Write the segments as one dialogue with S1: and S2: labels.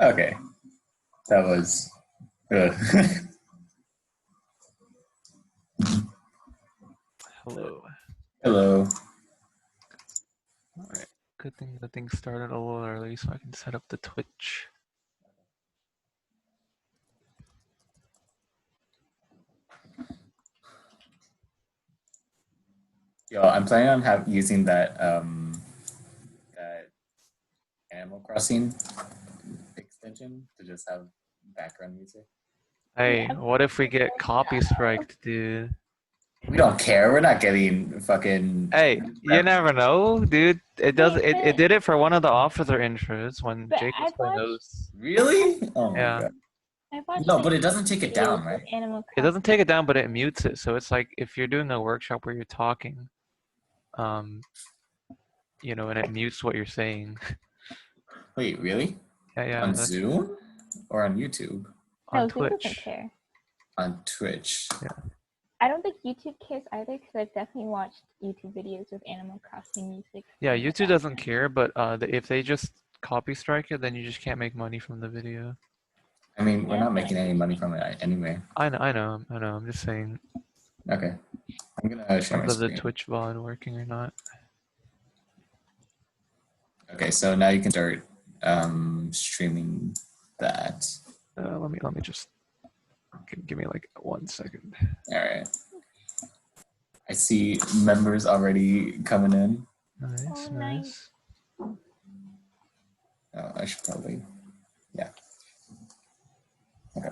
S1: Okay, that was.
S2: Hello.
S1: Hello.
S2: All right. Good thing the thing started a little early so I can set up the Twitch.
S1: Yo, I'm planning on using that that Animal Crossing extension to just have background music.
S2: Hey,
S3: Yeah,
S2: what if we get copy striked, dude?
S1: We don't care. We're not getting fucking.
S2: Hey, you never know, dude. It does.
S3: Wait,
S2: It did it for one of the officer intros when
S3: but
S2: Jake was
S3: I've
S2: playing
S3: watched
S2: those.
S1: Really? Oh my
S2: Yeah.
S1: god.
S3: I've watched
S1: No,
S3: like
S1: but it doesn't take it
S3: videos
S1: down,
S3: with
S1: right?
S3: Animal
S2: It
S3: Crossing.
S2: doesn't take it down, but it mutes it. So it's like if you're doing a workshop where you're talking, um, and it mutes what you're saying.
S1: Wait, really?
S2: Yeah,
S1: On
S2: that's
S1: Zoom or on YouTube?
S2: on
S3: No, Zoom doesn't
S2: Twitch.
S3: care.
S1: On Twitch.
S2: Yeah.
S3: I don't think YouTube cares either because I've definitely watched YouTube videos with Animal Crossing music.
S2: Yeah,
S3: in the
S2: YouTube doesn't
S3: background.
S2: care, but if they just copy strike it, then you just can't make money from the video.
S1: I mean, we're
S3: Yeah,
S1: not
S3: that's
S1: making
S3: fine.
S1: any money from it anyway.
S2: I know. I'm just saying
S1: Okay. I'm gonna share my
S2: whether the
S1: screen.
S2: Twitch VOD working or not.
S1: Okay, so now you can start streaming that.
S2: Let me just give me like 1 second.
S1: All right. I see members already coming in.
S2: Nice,
S3: Oh,
S2: nice.
S1: Oh, I should probably, yeah. Okay.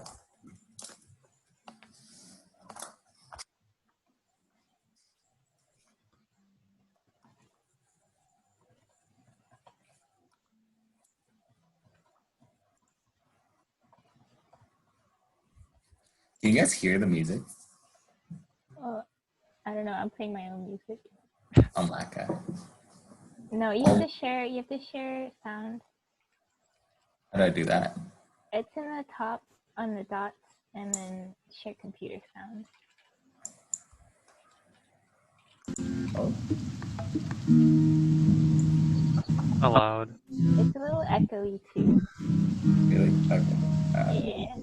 S1: Can you guys hear the music?
S3: Oh, I don't know. I'm playing my own music.
S1: Oh my god.
S3: No, you have to share. You have to share sound.
S1: How do I do that?
S3: It's in the top on the dots, and then share computer sound.
S1: Oh,
S2: Allowed.
S3: It's a little echoey too.
S1: really? Okay.
S3: Yeah.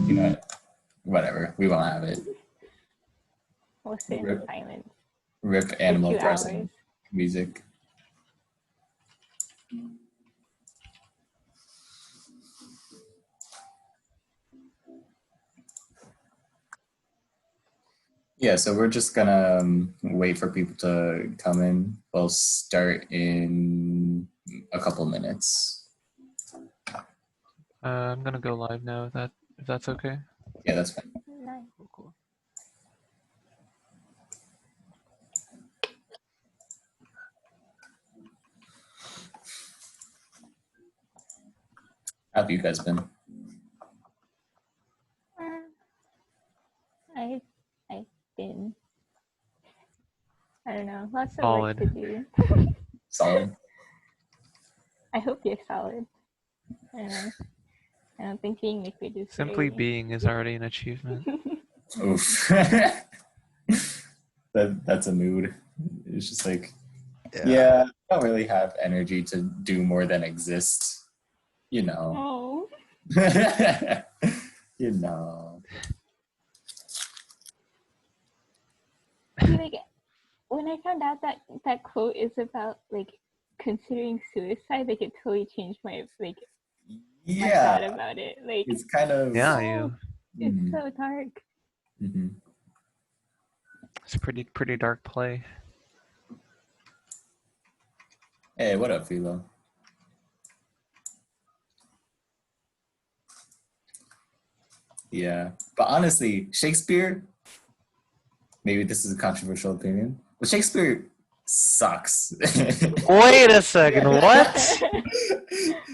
S1: You know what? Whatever. We won't have it.
S3: We'll sit in
S1: Rip,
S3: silence
S1: rip
S3: for
S1: Animal
S3: 2
S1: Crossing
S3: hours.
S1: music. Yeah, so we're just gonna wait for people to come in. We'll start in a couple minutes.
S2: I'm gonna go live now. If that's okay.
S1: Yeah, that's fine.
S3: Nice.
S2: Cool.
S1: How have you guys been?
S3: I've been, I don't know, lots of
S2: Solid.
S3: work to do.
S1: Solid?
S3: I hope you're solid. I don't know. I don't think being liquid is
S2: Simply
S3: very...
S2: being is already an achievement.
S1: Oof. That's a mood. It's just like, yeah, I don't really have energy to do more than exist. You know.
S3: Oh.
S1: You know.
S3: See, like, when I found out that that quote is about, like, considering suicide, like, it totally changed my, like, my
S1: Yeah.
S3: thought about it. Like,
S1: It's kind of.
S2: Yeah,
S3: it's so dark.
S1: Mm-hmm.
S2: it's pretty dark play.
S1: Hey, what up, Philo? Yeah. But honestly, Shakespeare, maybe this is a controversial opinion, but Shakespeare sucks.
S2: Wait a second, what?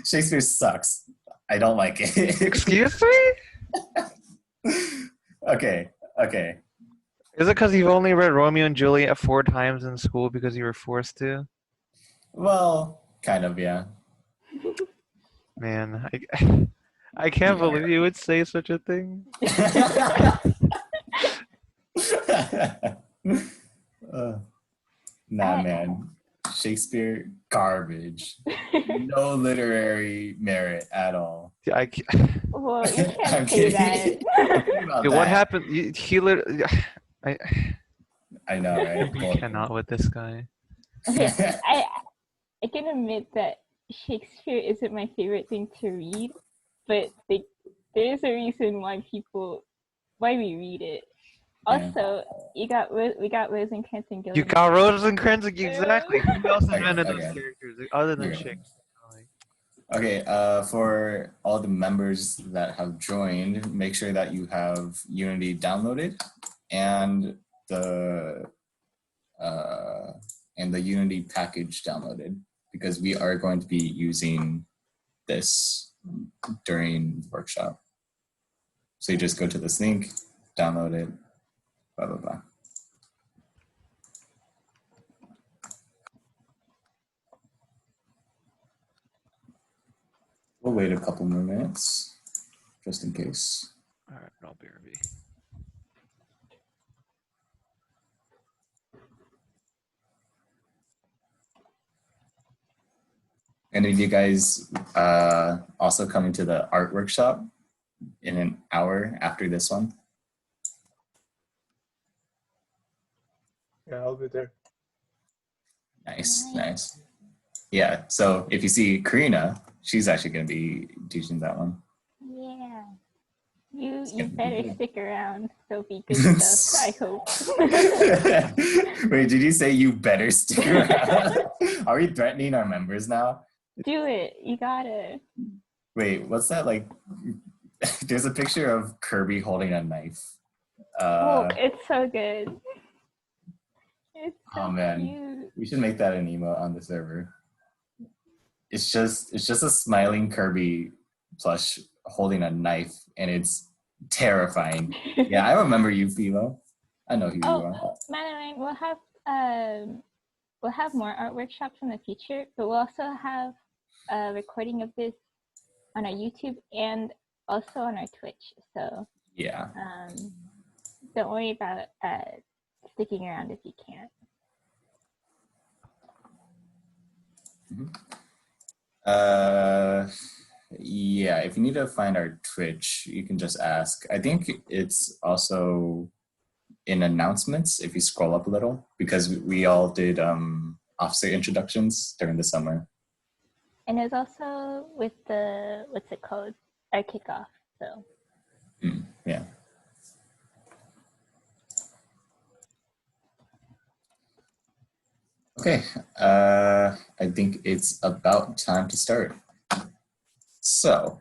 S1: Shakespeare sucks. I don't like it.
S2: Excuse me?
S1: Okay.
S2: Is it because you've only read Romeo and Juliet 4 times in school because you were forced to?
S1: Well, kind of, yeah.
S2: Man, I can't believe you would say such a thing.
S1: Nah, man. Shakespeare, garbage. No literary merit at all.
S2: I,
S3: Well, you
S1: I'm
S3: can't say
S1: kidding.
S3: that.
S1: I'm kidding about
S2: dude, what
S1: that.
S2: happened? He literally. I
S1: I know, right?
S2: simply cannot with this guy.
S3: Okay, I can admit that Shakespeare isn't my favorite thing to read, but like there is a reason why we read it.
S1: Yeah.
S3: Also, we got Rosencrantz and
S2: You
S3: Guildenstern.
S2: got Rosencrantz, exactly. Who else invented those
S1: Okay.
S2: characters other than
S1: You're right.
S2: Shakespeare? Like,
S1: Okay, for all the members that have joined, make sure that you have Unity downloaded and the Unity package downloaded, because we are going to be using this during the workshop. So you just go to this link, download it, blah, blah, blah. We'll wait a couple more minutes, just in case.
S2: all right, no BRB.
S1: And if you guys also coming to the art workshop in an hour after this one?
S4: Yeah, I'll be there.
S1: Nice. Yeah, so if you see Karina, she's actually going to be teaching that one.
S3: Yeah.
S1: gonna
S3: You
S1: be
S3: better
S1: good.
S3: stick around. There'll be good stuff, I hope.
S1: Wait, did you say you better stick around? Are we threatening our members now?
S3: Do it. You gotta.
S1: Wait, what's that like? There's a picture of Kirby holding a knife.
S3: Oh, it's so good. It's so
S1: Oh man,
S3: cute.
S1: we should make that an emote on the server. It's just a smiling Kirby plush holding a knife, and it's terrifying. Yeah, I remember you, Philo. I know who you are.
S3: Oh, Madeline, we'll have more art workshops in the future, but we'll also have a recording of this on our YouTube and also on our Twitch. So
S1: Yeah.
S3: don't worry about sticking around if you can't.
S1: Yeah, if you need to find our Twitch, you can just ask. I think it's also in announcements if you scroll up a little, because we all did officer introductions during the summer.
S3: And there's also with the, what's it called? Our kickoff, so.
S1: Yeah. Okay, I think it's about time to start. So,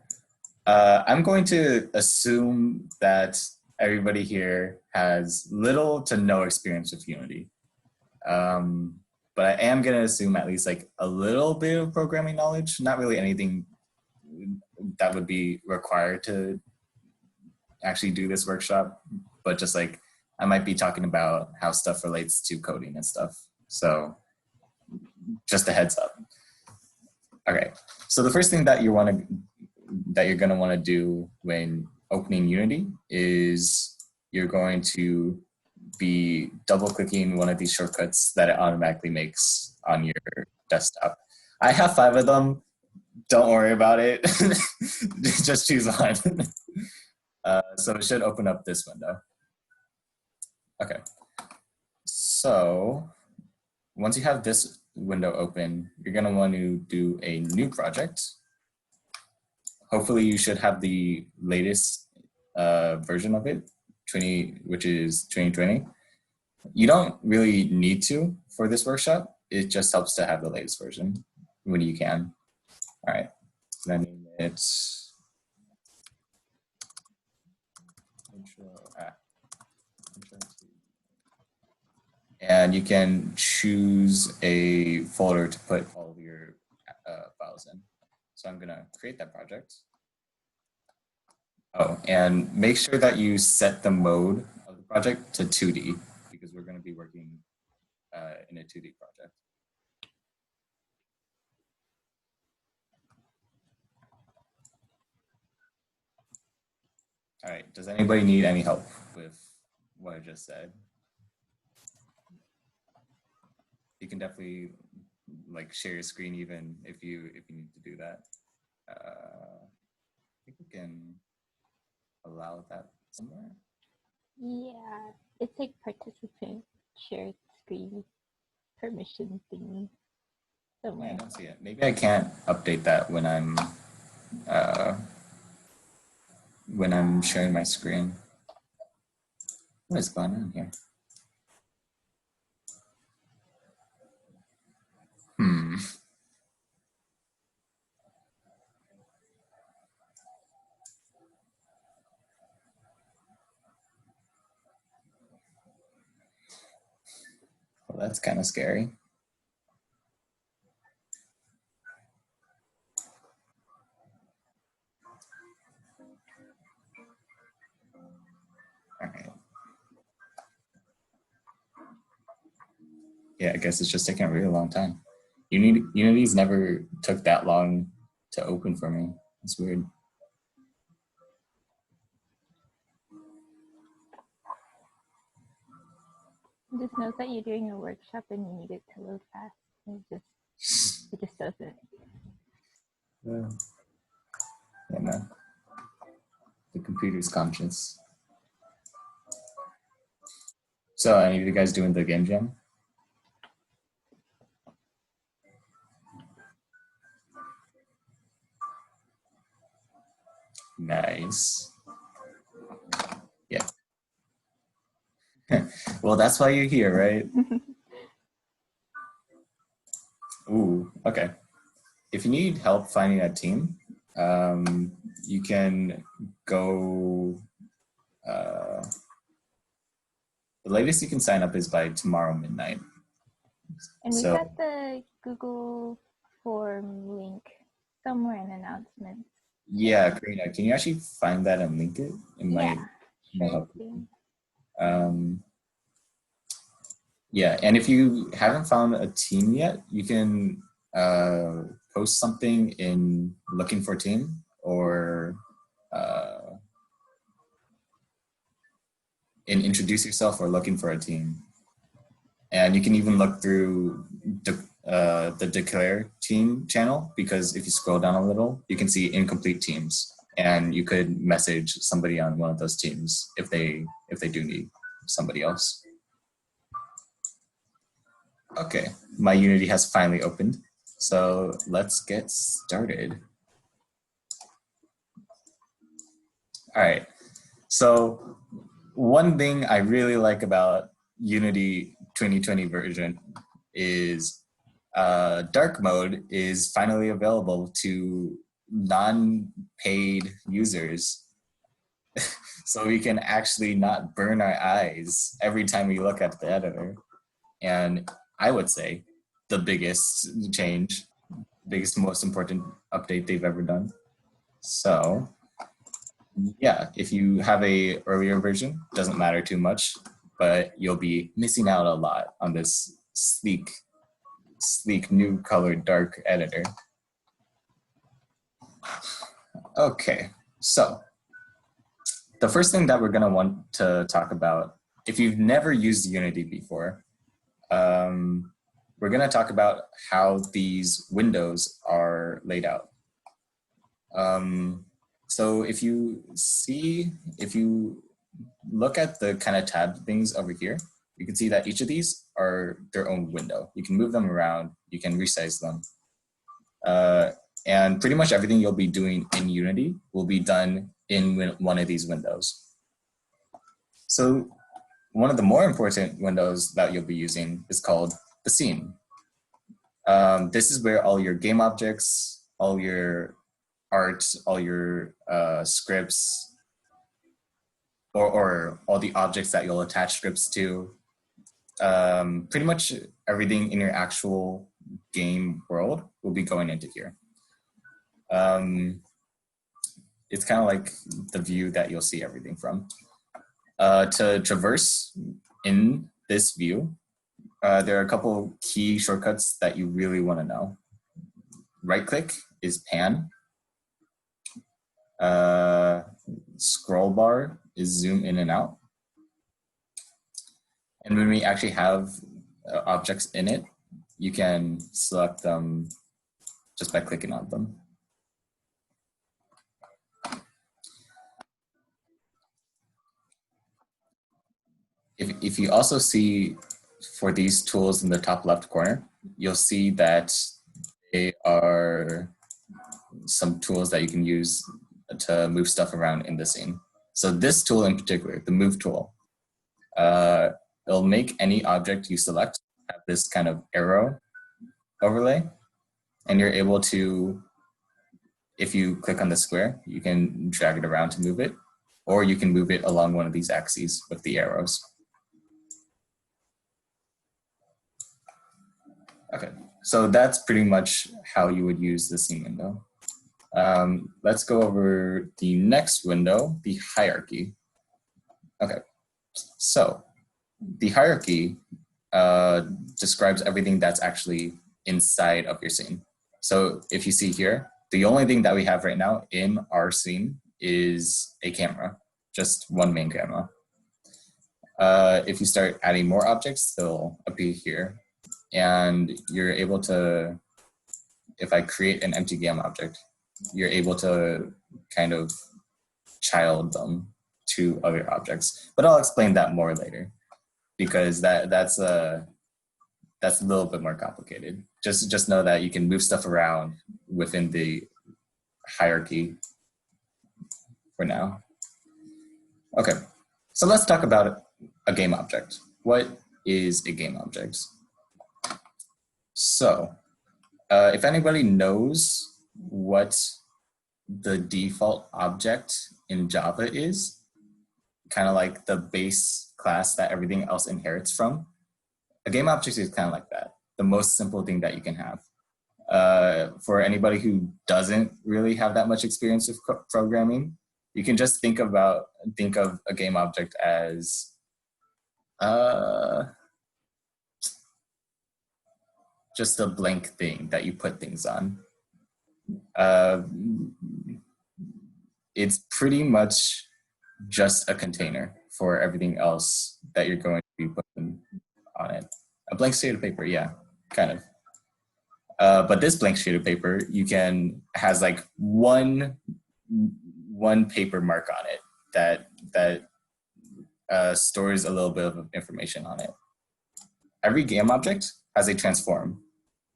S1: I'm going to assume that everybody here has little to no experience with Unity. But I am going to assume at least like a little bit of programming knowledge, not really anything that would be required to actually do this workshop, but just like I might be talking about how stuff relates to coding and stuff. So just a heads up. Okay, so the first thing that you're gonna want to do when opening Unity is you're going to be double clicking one of these shortcuts that it automatically makes on your desktop. I have 5 of them. Don't worry about it. Just choose one. So it should open up this window. Okay. So once you have this window open, you're going to want to do a new project. Hopefully you should have the latest version of it, which is 2020. You don't really need to for this workshop. It just helps to have the latest version when you can. All right, so I name it intro. And you can choose a folder to put all of your files in. So I'm gonna create that project. Oh, and make sure that you set the mode of the project to 2D, because we're gonna be working in a 2D project. All right, does anybody need any help with what I just said? You can definitely like share your screen even if you need to do that. I think we can allow that somewhere.
S3: Yeah, it's like participant shared screen permission thingy
S1: Yeah, I
S3: somewhere.
S1: don't see it. Maybe I can't update that when I'm sharing my screen. What is going on here? Well, that's kind of scary. All right. Yeah, I guess it's just taking a really long time. Unity's never took that long to open for me. It's weird.
S3: It just knows that you're doing a workshop and you need it to load fast. It just doesn't.
S1: Yeah, no. The computer's conscious. So, any of you guys doing the game jam? Nice. Yeah. Well, that's why you're here, right? Ooh, okay. If you need help finding a team, you can go. The latest you can sign up is by tomorrow midnight.
S3: And we
S1: So-
S3: got the Google form link somewhere in announcements.
S1: Yeah, Karina, can you actually find that and link it? It might
S3: Sure
S1: help.
S3: thing.
S1: Yeah, and if you haven't found a team yet, you can post something in looking for team or in introduce yourself or looking for a team. And you can even look through the declare team channel, because if you scroll down a little, you can see incomplete teams, and you could message somebody on one of those teams if they do need somebody else. Okay, my Unity has finally opened, so let's get started. All right, so one thing I really like about Unity 2020 version is dark mode is finally available to non-paid users. So we can actually not burn our eyes every time we look at the editor. And I would say the biggest change, biggest, most important update they've ever done. So yeah, if you have a earlier version, doesn't matter too much, but you'll be missing out a lot on this sleek new colored dark editor. Okay, so the first thing that we're gonna want to talk about, if you've never used Unity before, we're gonna talk about how these windows are laid out. So if you look at the kind of tab things over here, you can see that each of these are their own window. You can move them around, you can resize them. And pretty much everything you'll be doing in Unity will be done in one of these windows. So one of the more important windows that you'll be using is called the scene. This is where all your game objects, all your art, all your scripts, or all the objects that you'll attach scripts to, pretty much everything in your actual game world will be going into here. It's kind of like the view that you'll see everything from. To traverse in this view, there are a couple key shortcuts that you really want to know. Right click is pan. Scroll bar is zoom in and out. And when we actually have objects in it, you can select them just by clicking on them. If you also see for these tools in the top left corner, you'll see that they are some tools that you can use to move stuff around in the scene. So this tool in particular, the move tool, it'll make any object you select have this kind of arrow overlay, and you're able to, if you click on the square, you can drag it around to move it, or you can move it along one of these axes with the arrows. Okay, so that's pretty much how you would use the scene window. Let's go over the next window, the hierarchy. Okay, so the hierarchy describes everything that's actually inside of your scene. So if you see here, the only thing that we have right now in our scene is a camera, just one main camera. If you start adding more objects, they'll appear here. And you're able to, if I create an empty game object, you're able to kind of child them to other objects. But I'll explain that more later, because that's a little bit more complicated. Just know that you can move stuff around within the hierarchy for now. Okay, so let's talk about a game object. What is a game object? So if anybody knows what the default object in Java is, kind of like the base class that everything else inherits from, a game object is kind of like that, the most simple thing that you can have. For anybody who doesn't really have that much experience with programming, you can just think of a game object as just a blank thing that you put things on. It's pretty much just a container for everything else that you're going to be putting on it. A blank sheet of paper, yeah, kind of. But this blank sheet of paper, has like one paper mark on it that stores a little bit of information on it. Every game object has a transform,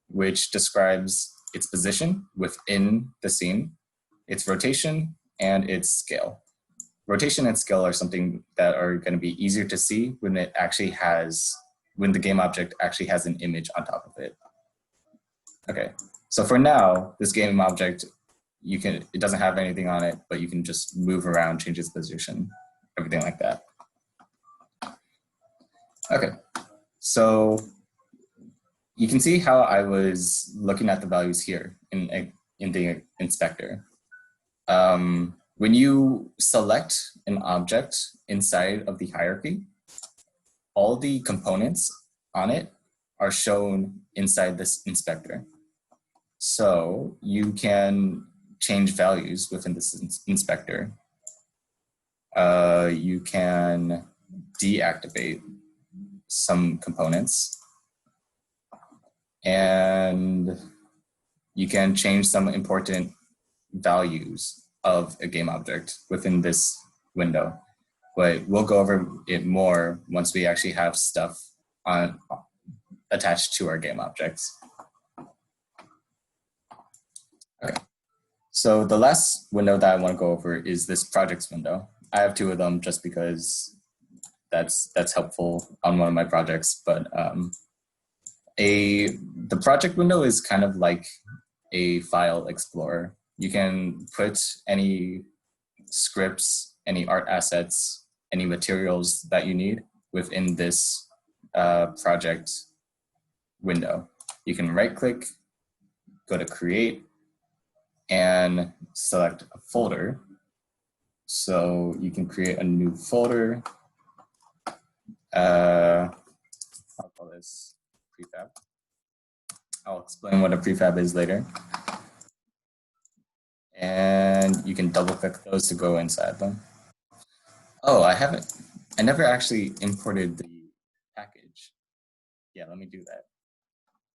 S1: which describes its position within the scene, its rotation, and its scale. Rotation and scale are something that are going to be easier to see when the game object actually has an image on top of it. Okay, so for now, this game object, it doesn't have anything on it, but you can just move around, change its position, everything like that. Okay, so you can see how I was looking at the values here in the inspector. When you select an object inside of the hierarchy, all the components on it are shown inside this inspector. So you can change values within this inspector. You can deactivate some components, and you can change some important values of a game object within this window. But we'll go over it more once we actually have stuff attached to our game objects. Okay, so the last window that I want to go over is this projects window. I have two of them just because that's helpful on one of my projects, but the project window is kind of like a file explorer. You can put any scripts, any art assets, any materials that you need within this project window. You can right click, go to create, and select a folder. So you can create a new folder. I'll call this prefab. I'll explain what a prefab is later. And you can double click those to go inside them. Oh, I never actually imported the package. Yeah, let me do that.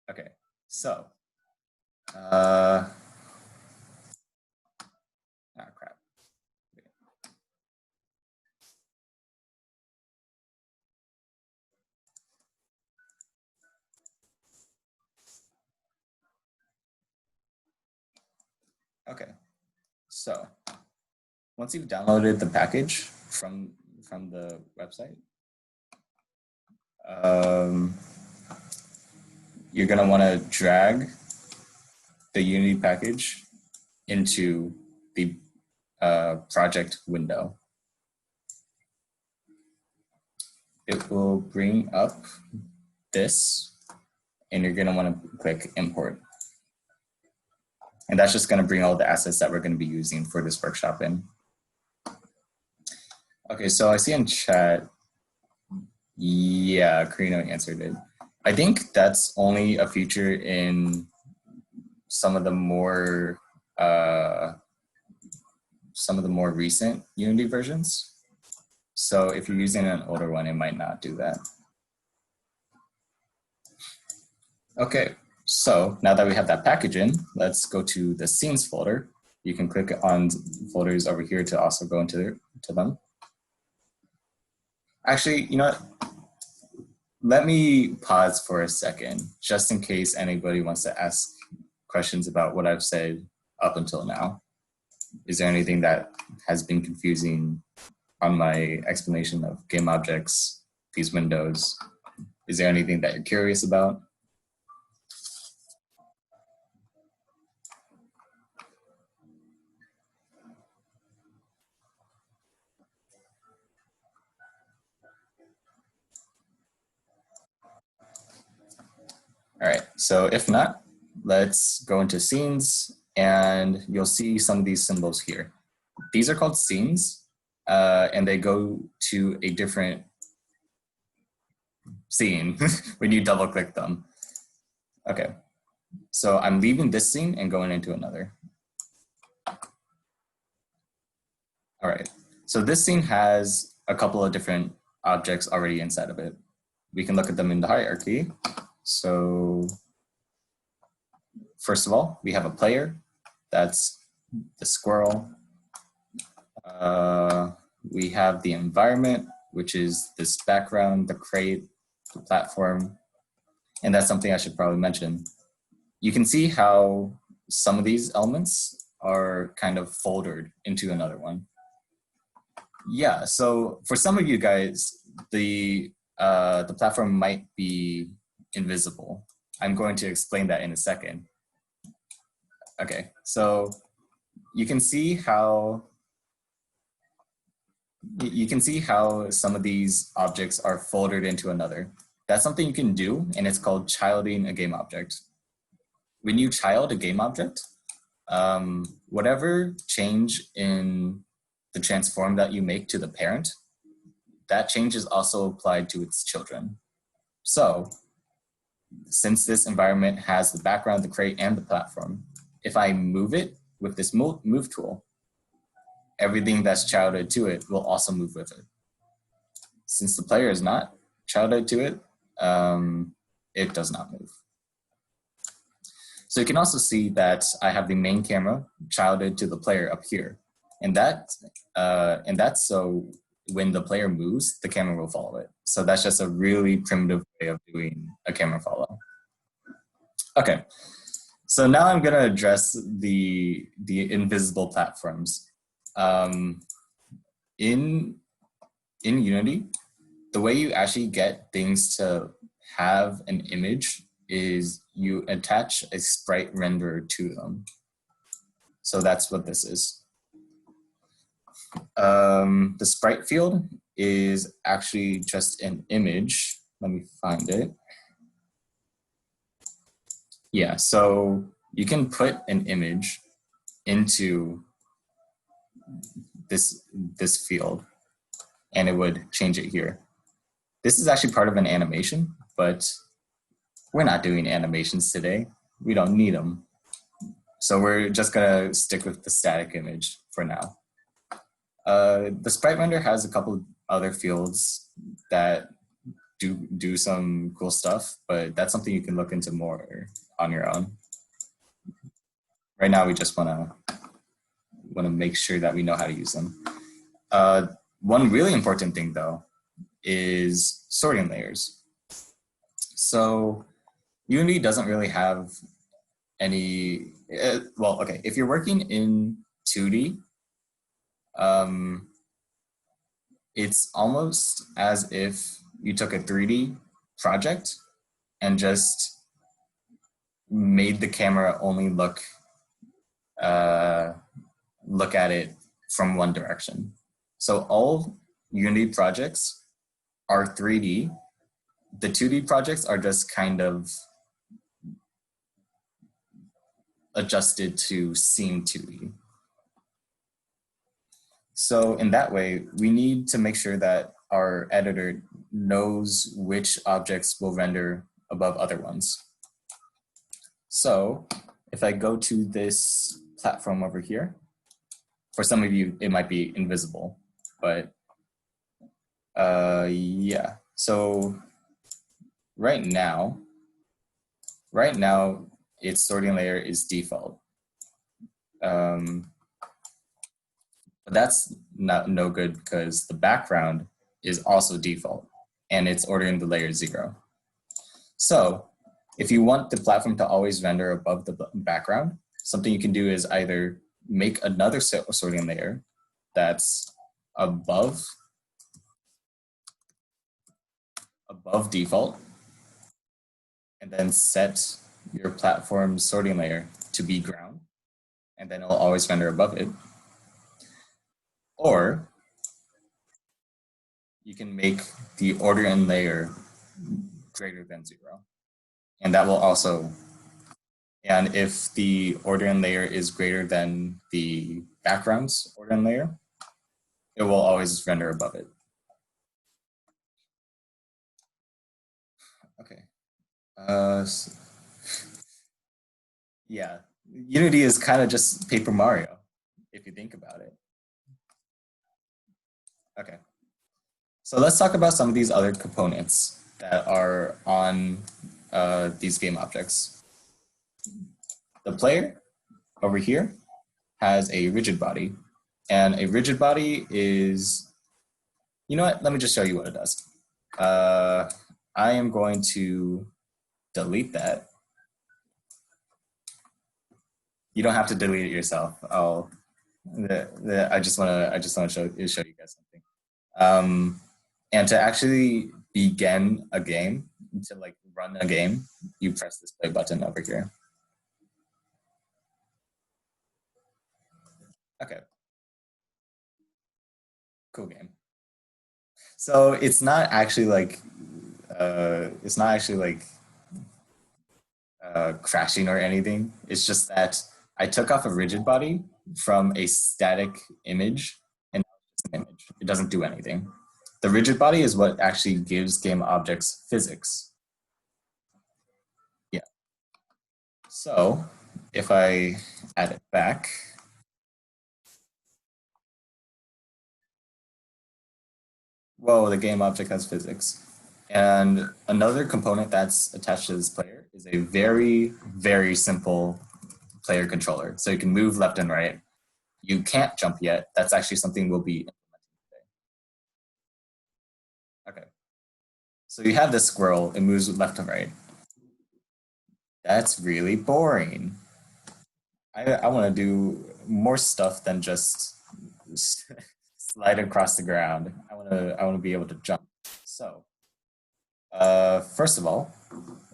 S1: Okay, so, crap. Okay, so once you've downloaded the package from the website, you're gonna want to drag the Unity package into the project window. It will bring up this, and you're gonna want to click import. And that's just gonna bring all the assets that we're gonna be using for this workshop in. Okay, so I see in chat, yeah, Karina answered it. I think that's only a feature in some of the more recent Unity versions. So if you're using an older one, it might not do that. Okay, so now that we have that package in, let's go to the scenes folder. You can click on folders over here to also go into them. Actually, you know what? Let me pause for a second, just in case anybody wants to ask questions about what I've said up until now. Is there anything that has been confusing on my explanation of game objects, these windows? Is there anything that you're curious about? All right, so if not, let's go into scenes and you'll see some of these symbols here. These are called scenes and they go to a different scene when you double click them. Okay, so I'm leaving this scene and going into another. All right, so this scene has a couple of different objects already inside of it. We can look at them in the hierarchy. So first of all, we have a player. That's the squirrel. We have the environment, which is this background, the crate, the platform. And that's something I should probably mention. You can see how some of these elements are kind of folded into another one. Yeah, so for some of you guys, the platform might be invisible. I'm going to explain that in a second. Okay, so you can see how some of these objects are folded into another. That's something you can do, and it's called childing a game object. When you child a game object, whatever change in the transform that you make to the parent, that change is also applied to its children. So since this environment has the background, the crate, and the platform, if I move it with this move tool, everything that's childed to it will also move with it. Since the player is not childed to it, it does not move. So you can also see that I have the main camera childed to the player up here. And that's so when the player moves, the camera will follow it. So that's just a really primitive way of doing a camera follow. Okay, so now I'm gonna address the invisible platforms. In Unity, the way you actually get things to have an image is you attach a sprite renderer to them. So that's what this is. The sprite field is actually just an image. Let me find it. Yeah, so you can put an image into this field and it would change it here. This is actually part of an animation, but we're not doing animations today. We don't need them. So we're just gonna stick with the static image for now. The sprite render has a couple other fields that do some cool stuff, but that's something you can look into more on your own. Right now, we just want to make sure that we know how to use them. One really important thing, though, is sorting layers. So Unity doesn't really have any, well, okay, if you're working in 2D, it's almost as if you took a 3D project and just made the camera only look at it from one direction. So all Unity projects are 3D. The 2D projects are just kind of adjusted to seem 2D. So in that way, we need to make sure that our editor knows which objects will render above other ones. So if I go to this platform over here, for some of you, it might be invisible, but yeah. So right now, its sorting layer is default. But that's no good because the background is also default and it's ordering the layer 0. So if you want the platform to always render above the background, something you can do is either make another sorting layer that's above default, and then set your platform sorting layer to be ground, and then it'll always render above it. Or you can make the order in layer greater than 0. And that will also, and if the order in layer is greater than the background's order in layer, it will always render above it. Okay. Yeah, Unity is kind of just Paper Mario, if you think about it. Okay. So let's talk about some of these other components that are on these game objects. The player over here has a rigid body, and a rigid body is, you know what, let me just show you what it does. I am going to delete that. You don't have to delete it yourself. I just want to show you guys something. And to actually begin a game, to like run a game, you press this play button over here. Okay. Cool game. So it's not actually like crashing or anything. It's just that I took off a rigid body from a static image, and it's an image. It doesn't do anything. The rigid body is what actually gives game objects physics. Yeah. So if I add it back, whoa, the game object has physics. And another component that's attached to this player is a very, very simple player controller. So you can move left and right. You can't jump yet. That's actually something we'll be implementing today. Okay. So you have this squirrel, it moves left and right. That's really boring. I want to do more stuff than just slide across the ground. I want to be able to jump. So first of all,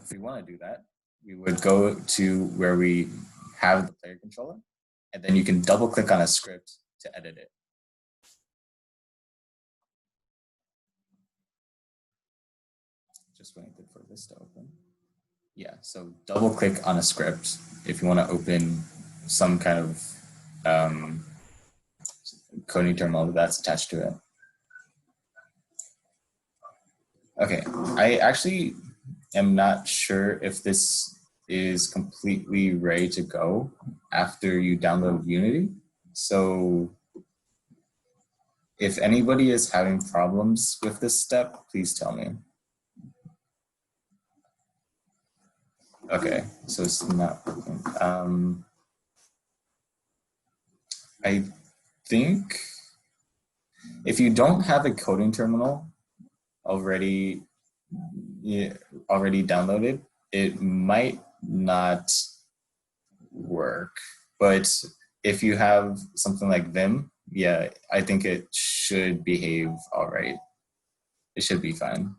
S1: if we want to do that, we would go to where we have the player controller, and then you can double click on a script to edit it. Just waiting for this to open. Yeah, so double click on a script if you want to open some kind of coding terminal that's attached to it. Okay, I actually am not sure if this is completely ready to go after you download Unity. So if anybody is having problems with this step, please tell me. Okay, so it's not working. I think if you don't have a coding terminal already already downloaded, it might not work. But if you have something like Vim, yeah, I think it should behave all right. It should be fine.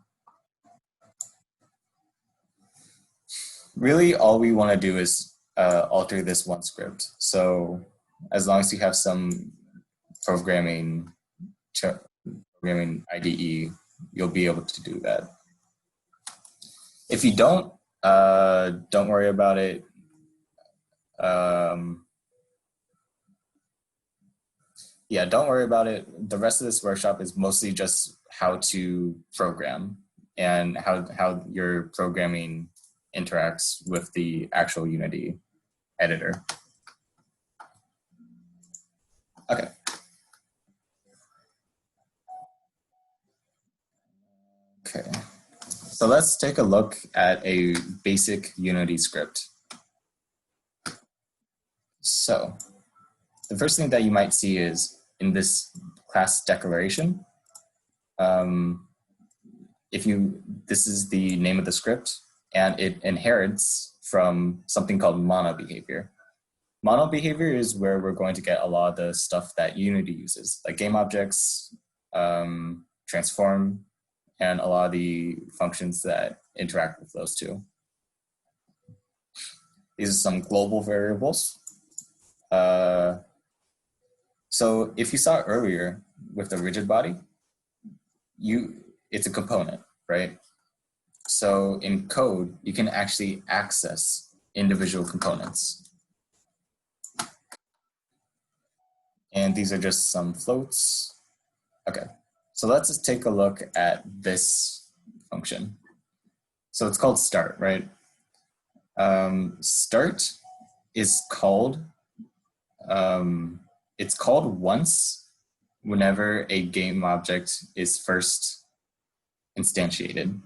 S1: Really, all we want to do is alter this one script. So as long as you have some programming IDE, you'll be able to do that. If you don't worry about it. Yeah, don't worry about it. The rest of this workshop is mostly just how to program and how your programming interacts with the actual Unity editor. Okay. Okay. So let's take a look at a basic Unity script. So the first thing that you might see is in this class declaration, this is the name of the script, and it inherits from something called mono behavior. Mono behavior is where we're going to get a lot of the stuff that Unity uses, like game objects, transform, and a lot of the functions that interact with those two. These are some global variables. So if you saw earlier with the rigid body, it's a component, right? So in code, you can actually access individual components. And these are just some floats. Okay, so let's just take a look at this function. So it's called start, right? Start is called, it's called once whenever a game object is first instantiated,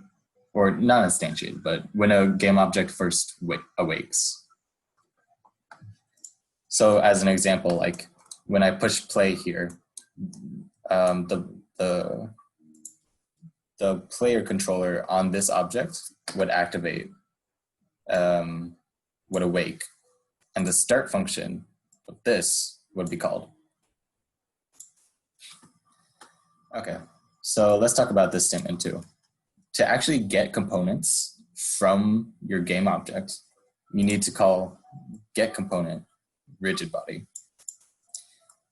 S1: or not instantiated, but when a game object first awakes. So as an example, like when I push play here, the player controller on this object would activate, would awake, and the start function of this would be called. Okay, so let's talk about this statement too. To actually get components from your game object, you need to call getComponent rigid body.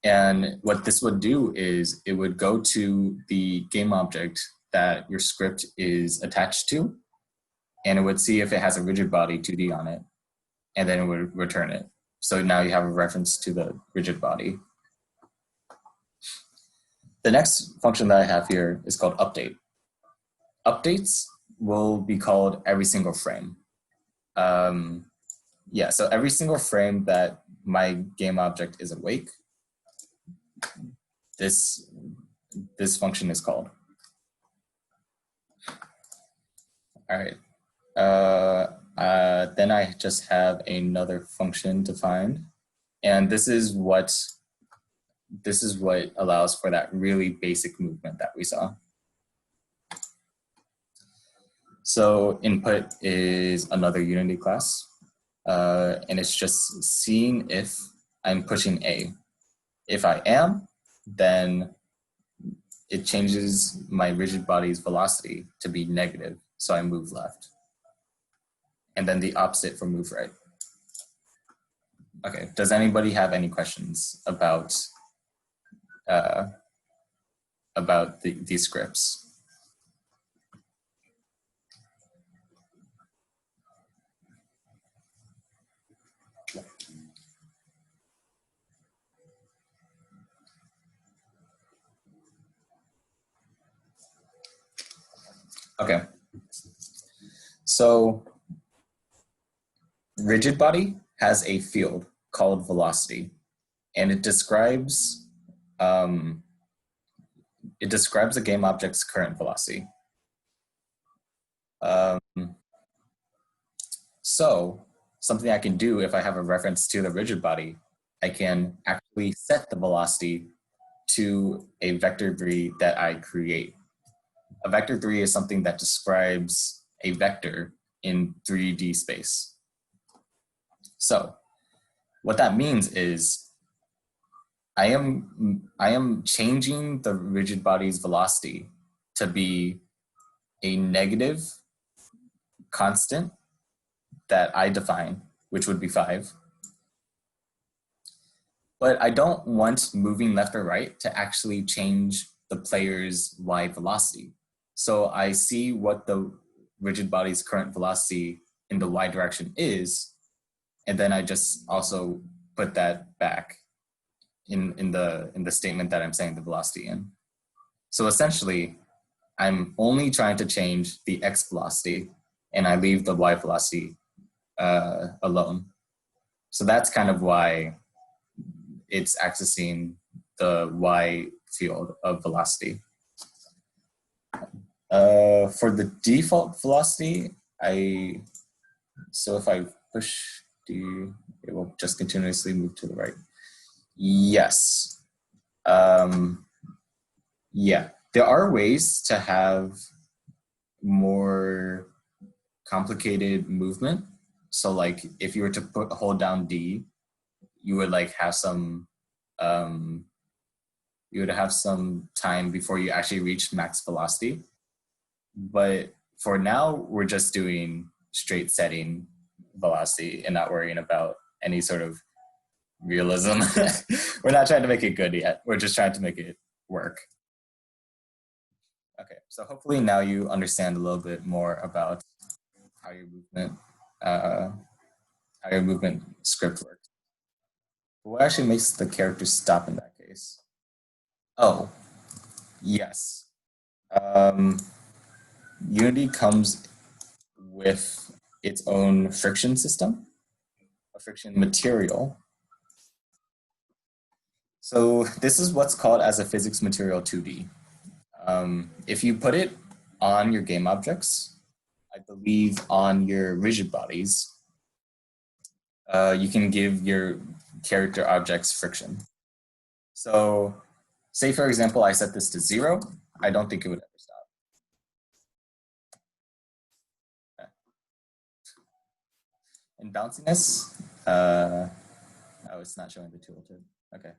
S1: And what this would do is it would go to the game object that your script is attached to, and it would see if it has a rigid body 2D on it, and then it would return it. So now you have a reference to the rigid body. The next function that I have here is called update. Updates will be called every single frame. Yeah, so every single frame that my game object is awake, this function is called. All right. Then I just have another function defined, and this is what allows for that really basic movement that we saw. So input is another Unity class, and it's just seeing if I'm pushing A. If I am, then it changes my rigid body's velocity to be negative, so I move left. And then the opposite for move right. Okay, does anybody have any questions about these scripts? Okay, so rigid body has a field called velocity, and it describes a game object's current velocity. So something I can do if I have a reference to the rigid body, I can actually set the velocity to a vector 3 that I create. A vector 3 is something that describes a vector in 3D space. So what that means is I am changing the rigid body's velocity to be a negative constant that I define, which would be 5. But I don't want moving left or right to actually change the player's y velocity. So I see what the rigid body's current velocity in the y direction is, and then I just also put that back in the statement that I'm saying the velocity in. So essentially, I'm only trying to change the x velocity, and I leave the y velocity alone. So that's kind of why it's accessing the y field of velocity. For the default velocity, so if I push D, it will just continuously move to the right. Yes. Yeah, there are ways to have more complicated movement. So like if you were to hold down D, you would like have some time before you actually reach max velocity. But for now, we're just doing straight setting velocity and not worrying about any sort of realism. We're not trying to make it good yet. We're just trying to make it work. Okay, so hopefully now you understand a little bit more about how your movement script works. What actually makes the character stop in that case? Oh, yes. Unity comes with its own friction system, a friction material. So this is what's called as a physics material 2D. If you put it on your game objects, I believe on your rigid bodies, you can give your character objects friction. So say, for example, I set this to 0. I don't think it would ever stop. Okay. And bounciness, oh, it's not showing the tooltip. Okay.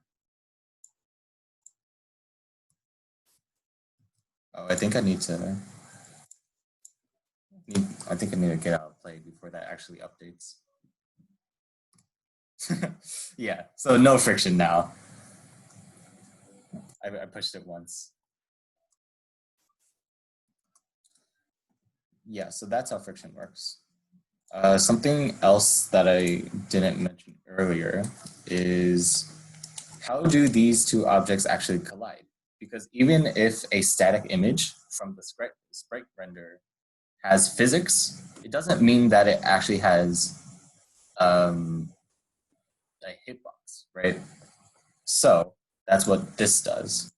S1: Oh, I think I need to get out of play before that actually updates. Yeah, so no friction now. I pushed it once. Yeah, so that's how friction works. Something else that I didn't mention earlier is how do these two objects actually collide? Because even if a static image from the sprite render has physics, it doesn't mean that it actually has a hitbox, right? So that's what this does.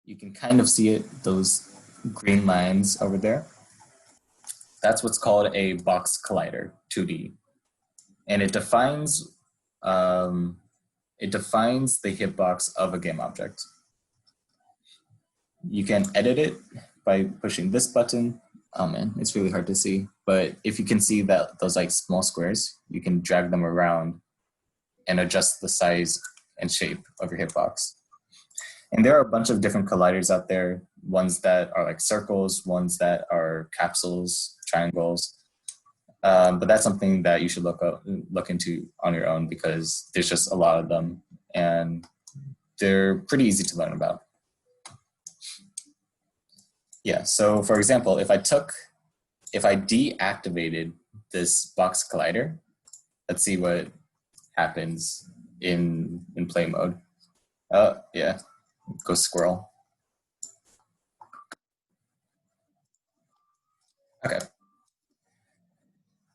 S1: You can kind of see it, those green lines over there. That's what's called a box collider 2D. And it defines the hitbox of a game object. You can edit it by pushing this button. Oh man, it's really hard to see. But if you can see that those like small squares, you can drag them around and adjust the size and shape of your hitbox. And there are a bunch of different colliders out there, ones that are like circles, ones that are capsules, triangles. But that's something that you should look into on your own because there's just a lot of them and they're pretty easy to learn about. Yeah, so for example, if I deactivated this box collider, let's see what happens in play mode. Oh, yeah, go squirrel. Okay.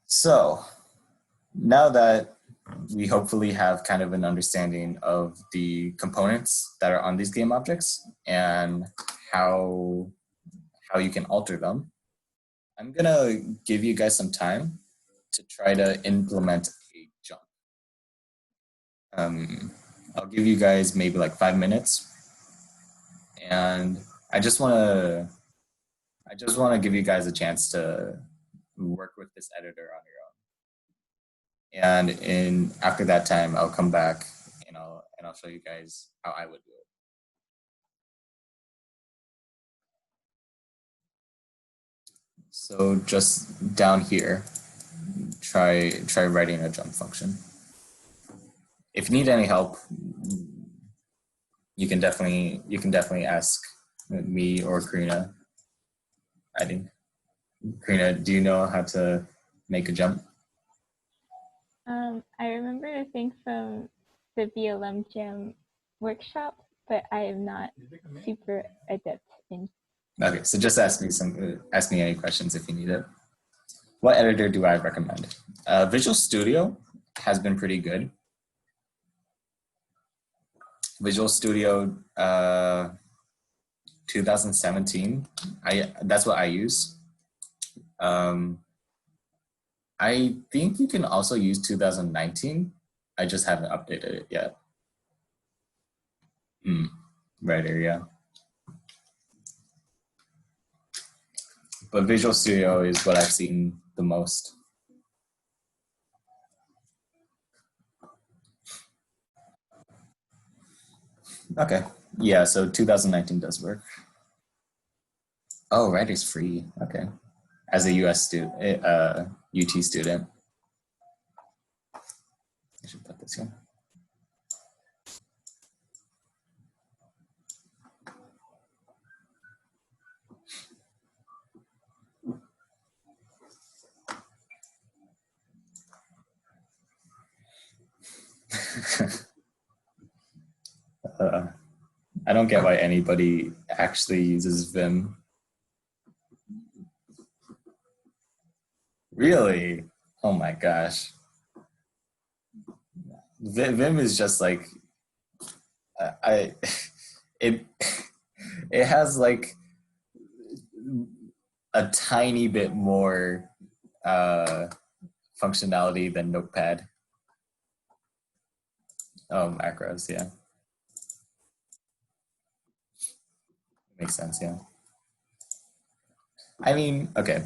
S1: So now that we hopefully have kind of an understanding of the components that are on these game objects and how you can alter them, I'm gonna give you guys some time to try to implement a jump. I'll give you guys maybe like 5 minutes, and I just want to give you guys a chance to work with this editor on your own. And after that time, I'll come back and I'll show you guys how I would do it. So just down here, try writing a jump function. If you need any help, you can definitely ask me or Karina. I think, Karina, do you know how to make a jump?
S3: I remember the thing from the BLM Jam workshop, but I am not super adept in.
S1: Okay, so just ask me any questions if you need it. What editor do I recommend? Visual Studio has been pretty good. Visual Studio 2017, that's what I use. I think you can also use 2019. I just haven't updated it yet. Right here, yeah. But Visual Studio is what I've seen the most. Okay, yeah, so 2019 does work. Oh, Writer's free, okay. As a UT student. I should put this here. I don't get why anybody actually uses Vim. Really? Oh my gosh. Vim is just like, it has like a tiny bit more functionality than Notepad. Oh, macros, yeah. Makes sense, yeah. I mean, okay.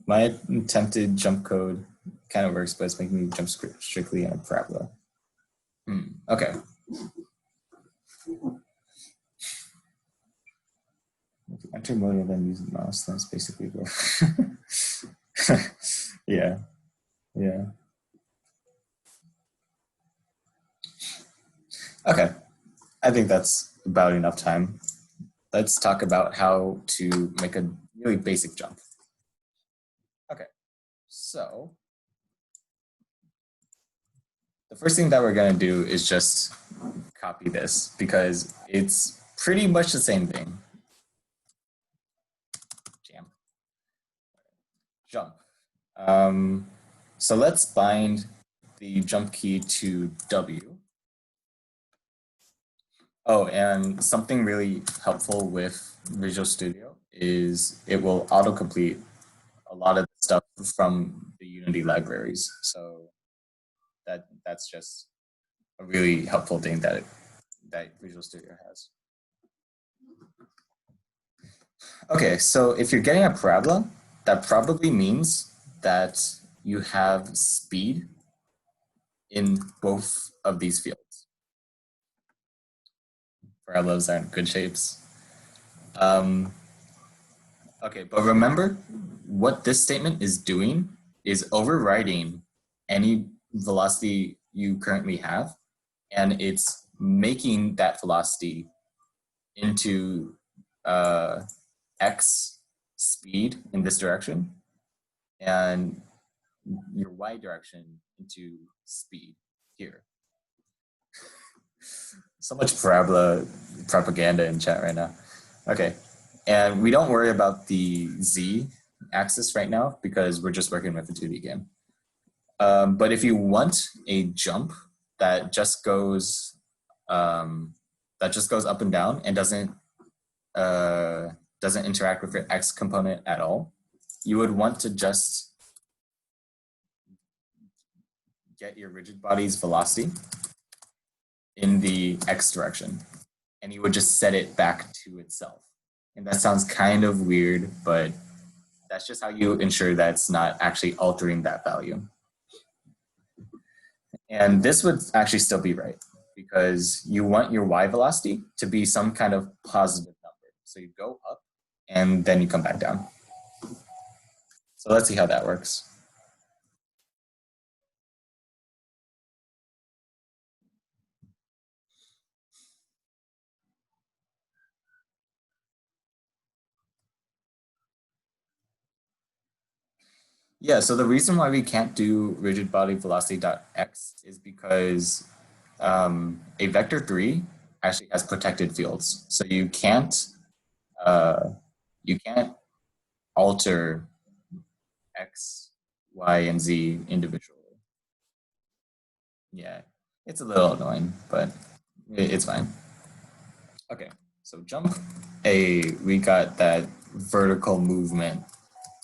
S1: My attempted jump code kind of works, but it's making me jump strictly in a parabola. Okay. If you enter mode and then use the mouse, that's basically where. Yeah. Okay. I think that's about enough time. Let's talk about how to make a really basic jump. Okay, so the first thing that we're gonna do is just copy this because it's pretty much the same thing. Jump. So let's bind the jump key to W. Oh, and something really helpful with Visual Studio is it will autocomplete a lot of stuff from the Unity libraries. So that's just a really helpful thing that Visual Studio has. Okay, so if you're getting a parabola, that probably means that you have speed in both of these fields. Parabolas aren't good shapes. Okay, but remember what this statement is doing is overriding any velocity you currently have, and it's making that velocity into x speed in this direction, and your y direction into speed here. So much parabola propaganda in chat right now. Okay, and we don't worry about the z axis right now because we're just working with the 2D game. But if you want a jump that just goes up and down and doesn't interact with your x component at all, you would want to just get your rigid body's velocity in the x direction, and you would just set it back to itself. And that sounds kind of weird, but that's just how you ensure that it's not actually altering that value. And this would actually still be right, because you want your y velocity to be some kind of positive number. So you go up and then you come back down. So let's see how that works. Yeah, so the reason why we can't do rigid body velocity dot x is because a vector 3 actually has protected fields. So you can't alter x, y, and z individually. Yeah, it's a little annoying, but it's fine. Okay, so jump A, we got that vertical movement,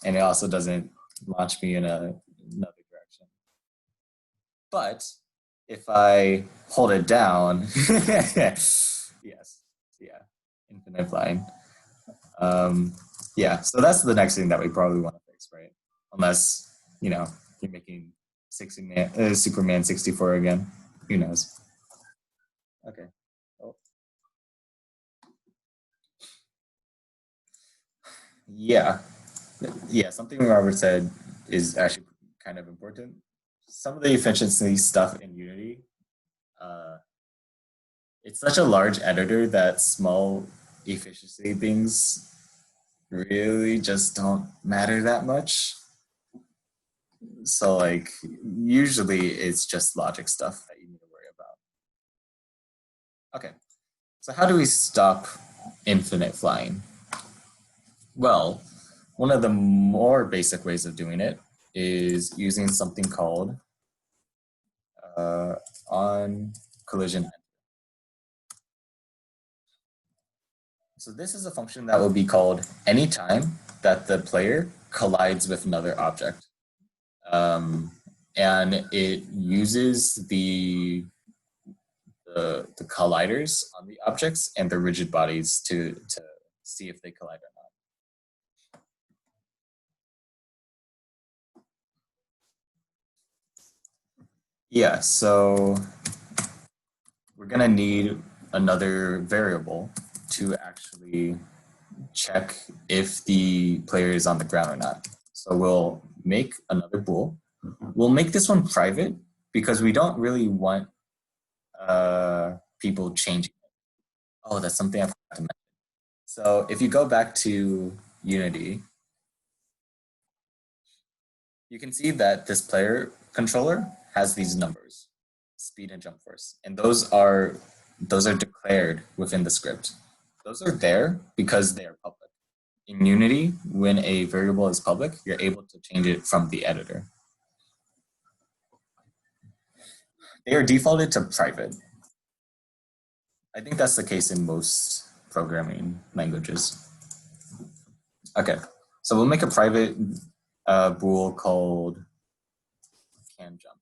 S1: and it also doesn't launch me in another direction. But if I hold it down, yes, yeah, infinite flying. Yeah, so that's the next thing that we probably want to fix, right? Unless, you're making Superman 64 again. Who knows? Okay. Oh. Yeah. Yeah, something Robert said is actually kind of important. Some of the efficiency stuff in Unity, it's such a large editor that small efficiency things really just don't matter that much. So like usually it's just logic stuff that you need to worry about. Okay, so how do we stop infinite flying? Well, one of the more basic ways of doing it is using something called on collision. So this is a function that will be called anytime that the player collides with another object. And it uses the colliders on the objects and the rigid bodies to see if they collide or not. Yeah, so we're gonna need another variable to actually check if the player is on the ground or not. So we'll make another bool. We'll make this one private because we don't really want people changing it. Oh, that's something I forgot to mention. So if you go back to Unity, you can see that this player controller has these numbers, speed and jump force, and those are declared within the script. Those are there because they are public. In Unity, when a variable is public, you're able to change it from the editor. They are defaulted to private. I think that's the case in most programming languages. Okay, so we'll make a private bool called can jump.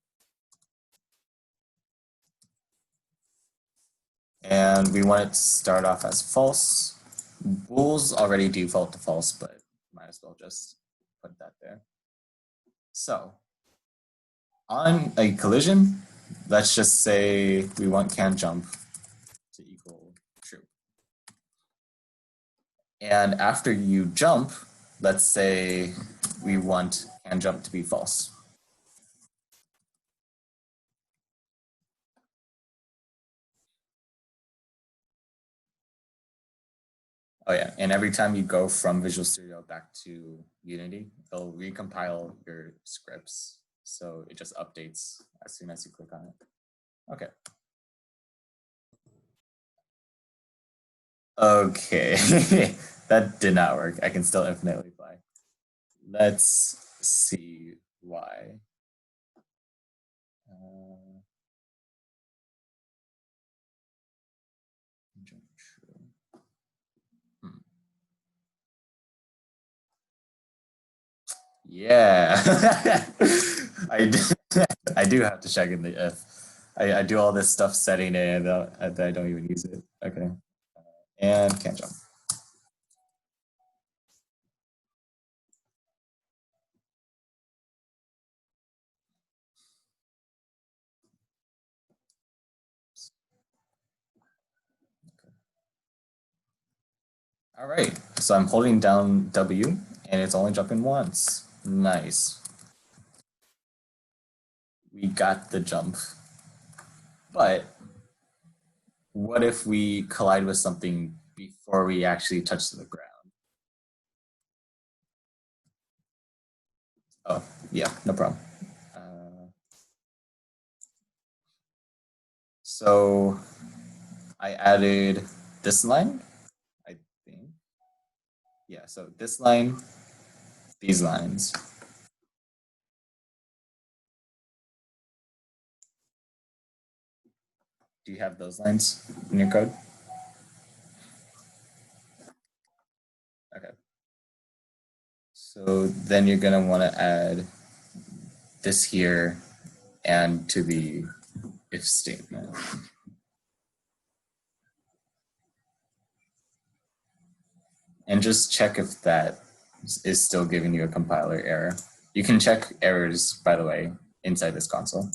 S1: And we want it to start off as false. Bools already default to false, but might as well just put that there. So on a collision, let's just say we want can jump to equal true. And after you jump, let's say we want can jump to be false. Oh yeah, and every time you go from Visual Studio back to Unity, it'll recompile your scripts. So it just updates as soon as you click on it. Okay. Okay, that did not work. I can still infinitely fly. Let's see why. Yeah. I do, I do have to check in the if. I do all this stuff setting it and I don't even use it. Okay. And can't jump. All right, so I'm holding down W and it's only jumping once. Nice. We got the jump. But what if we collide with something before we actually touch the ground? Oh, yeah, no problem. So I added this line, I think. Yeah, so this line, these lines. Do you have those lines in your code? Okay. So then you're gonna wanna add this here and to the if statement. And just check if that is still giving you a compiler error. You can check errors, by the way, inside this console.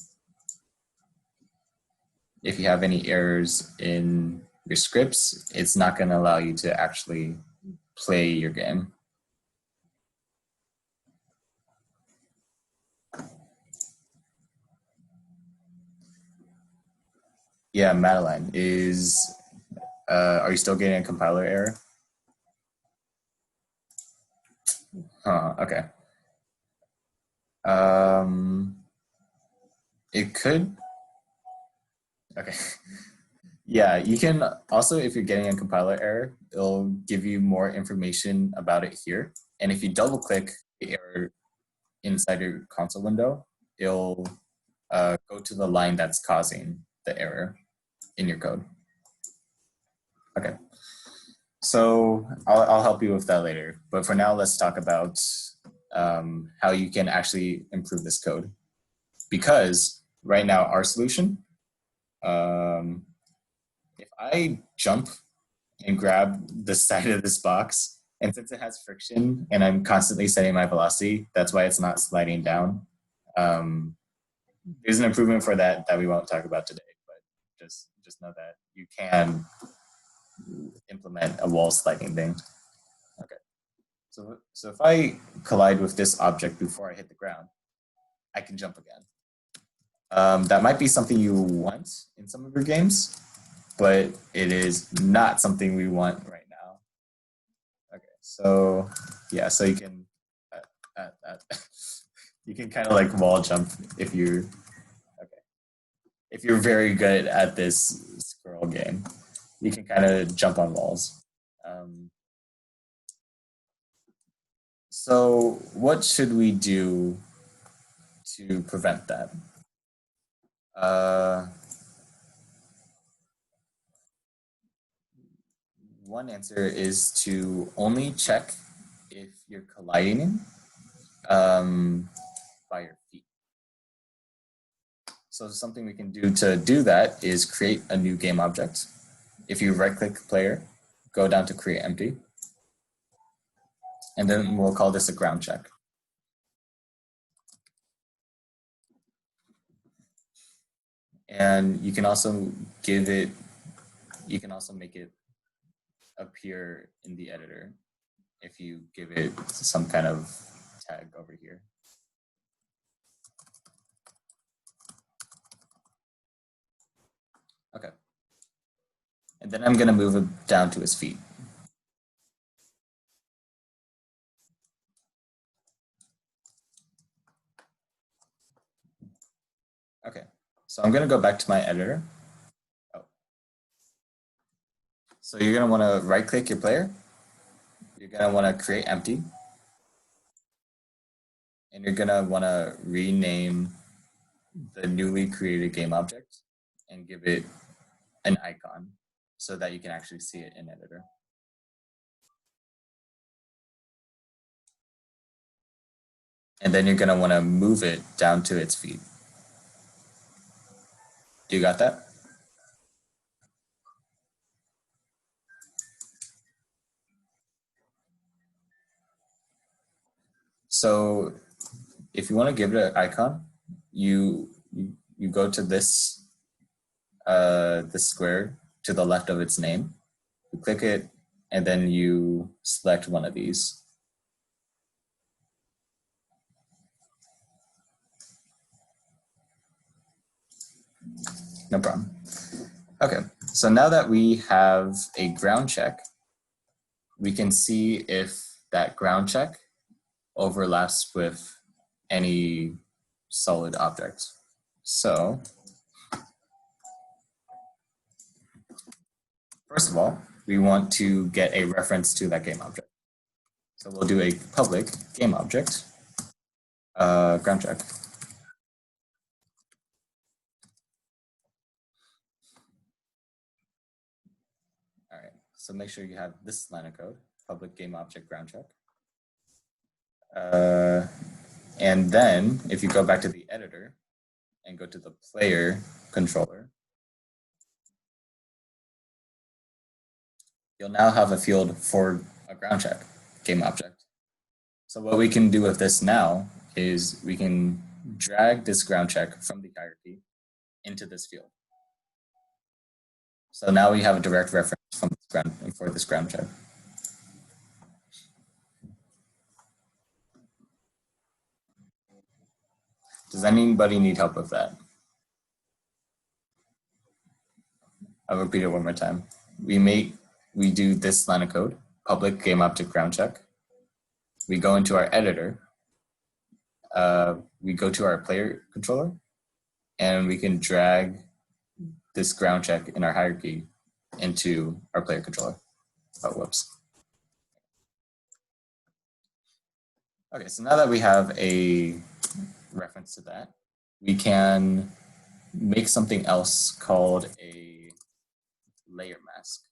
S1: If you have any errors in your scripts, it's not going to allow you to actually play your game. Yeah, Madeline, are you still getting a compiler error? Okay. It could. Okay. Yeah, you can also, if you're getting a compiler error, it'll give you more information about it here. And if you double click the error inside your console window, it'll go to the line that's causing the error in your code. Okay. So I'll help you with that later. But for now, let's talk about how you can actually improve this code. Because right now, our solution, if I jump and grab the side of this box, and since it has friction and I'm constantly setting my velocity, that's why it's not sliding down. There's an improvement for that we won't talk about today, but just know that you can implement a wall sliding thing. Okay. So if I collide with this object before I hit the ground, I can jump again. That might be something you want in some of your games, but it is not something we want right now. Okay, so yeah, so you can you can kind of like wall jump if you're very good at this squirrel game. You can kind of jump on walls. So what should we do to prevent that? One answer is to only check if you're colliding by your feet. So something we can do to do that is create a new game object. If you right-click player, go down to create empty, and then we'll call this a ground check. And you can also make it appear in the editor if you give it some kind of tag over here. Okay. And then I'm going to move it down to his feet. Okay. So I'm going to go back to my editor. Oh. So you're going to want to right-click your player. You're going to want to create empty. And you're going to want to rename the newly created game object and give it an icon so that you can actually see it in editor. And then you're going to want to move it down to its feet. Do you got that? So if you want to give it an icon, you go to this this square to the left of its name. You click it, and then you select one of these. No problem. Okay, so now that we have a ground check, we can see if that ground check overlaps with any solid object. So, first of all, we want to get a reference to that game object. So we'll do a public game object, ground check. All right, so make sure you have this line of code, public game object ground check. And then if you go back to the editor and go to the player controller, you'll now have a field for a ground check game object. So what we can do with this now is we can drag this ground check from the hierarchy into this field. So now we have a direct reference from this for this ground check. Does anybody need help with that? I'll repeat it one more time. We do this line of code, public game object ground check. We go into our editor. We go to our player controller, and we can drag this ground check in our hierarchy into our player controller. Oh, whoops. Okay, so now that we have a reference to that, we can make something else called a layer mask.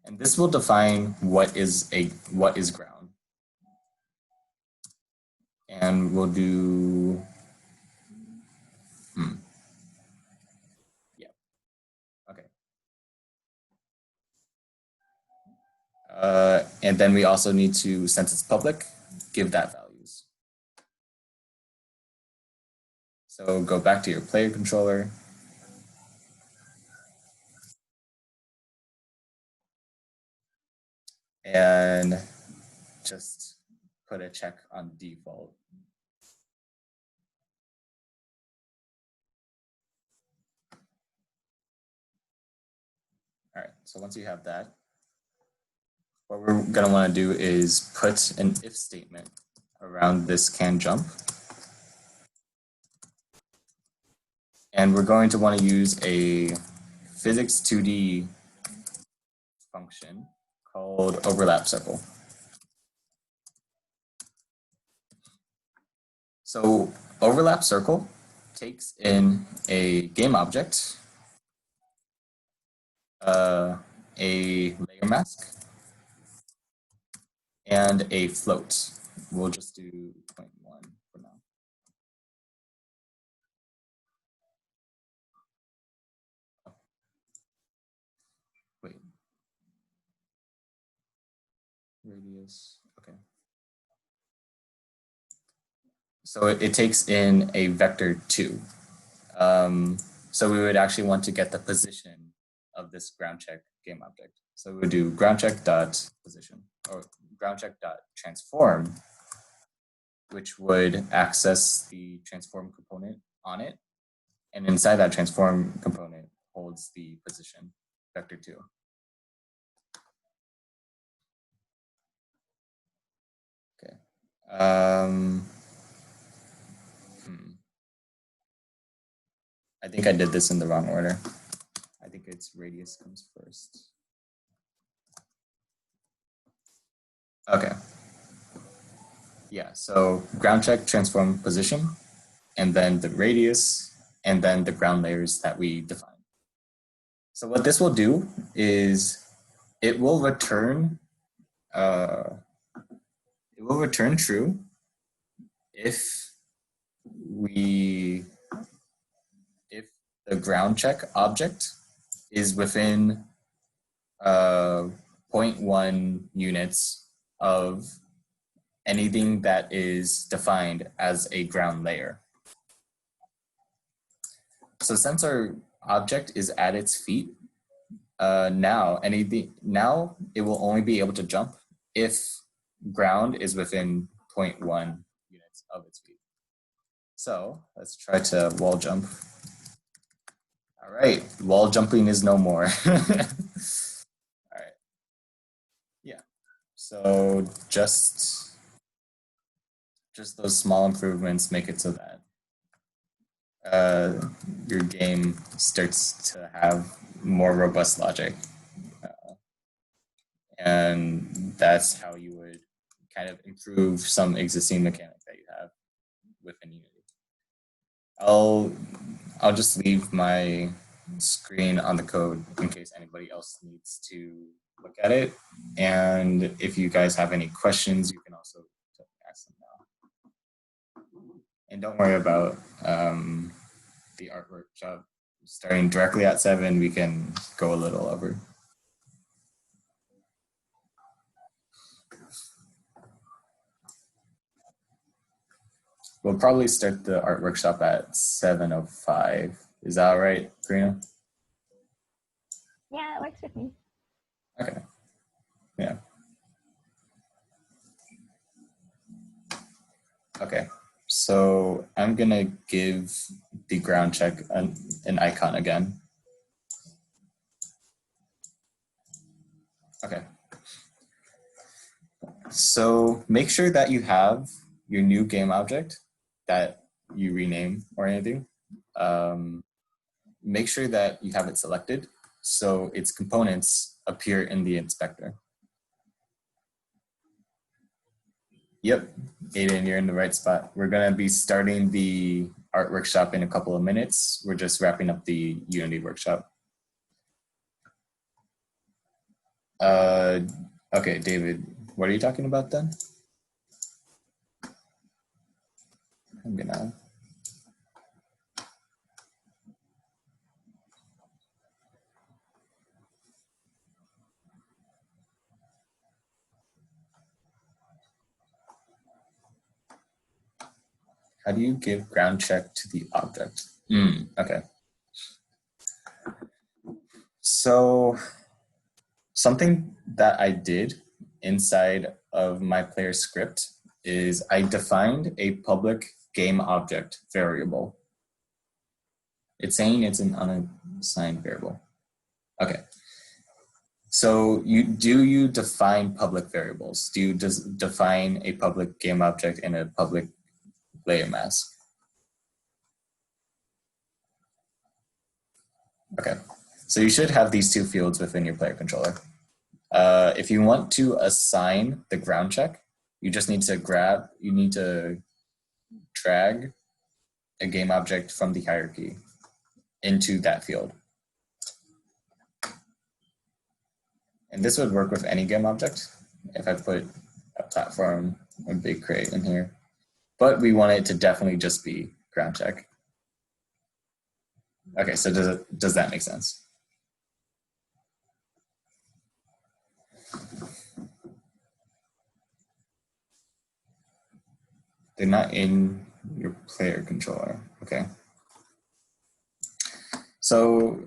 S1: And this will define what is ground. And we'll do yeah. Okay. And then we also need to, since it's public, give that values. So go back to your player controller. And just put a check on default. All right, so once you have that, what we're gonna wanna do is put an if statement around this can jump. And we're going to wanna use a physics 2D function called overlap circle. So overlap circle takes in a game object, a layer mask, and a float. We'll just do 0.1 for now. Wait. Radius, okay. So it takes in a vector 2. So we would actually want to get the position of this ground check game object. So we would do ground check dot position, or ground check dot transform, which would access the transform component on it. And inside that transform component holds the position, vector 2. Okay. I think I did this in the wrong order. I think its radius comes first. Okay. Yeah, so ground check, transform, position, and then the radius, and then the ground layers that we defined. So what this will do is it will return it will return true if the ground check object is within 0.1 units of anything that is defined as a ground layer. So since our object is at its feet, now it will only be able to jump if ground is within 0.1 units of its feet. So let's try to wall jump. All right, wall jumping is no more. All right, yeah. So just those small improvements make it so that your game starts to have more robust logic. And that's how you would kind of improve some existing mechanic that you have within Unity. I'll just leave my screen on the code in case anybody else needs to look at it. And if you guys have any questions, you can also ask them now. And don't worry about the art workshop. Starting directly at 7, we can go a little over. We'll probably start the art workshop at 7:05. Is that all right, Karina?
S3: Yeah, it works with me.
S1: Okay. Yeah. Okay. So I'm gonna give the ground check an icon again. Okay. So make sure that you have your new game object that you rename or anything. Make sure that you have it selected so its components appear in the inspector. Yep, Aiden, you're in the right spot. We're gonna be starting the art workshop in a couple of minutes. We're just wrapping up the Unity workshop. Okay, David, what are you talking about then? I'm gonna. How do you give ground check to the object? Okay. So something that I did inside of my player script is I defined a public game object variable. It's saying it's an unassigned variable. Okay. So you define public variables? Do you define a public game object and a public layer mask? Okay. So you should have these two fields within your player controller. If you want to assign the ground check, you just need to drag a game object from the hierarchy into that field. And this would work with any game object if I put a platform or big crate in here. But we want it to definitely just be ground check. Okay, so does that make sense? They're not in your player controller, okay? So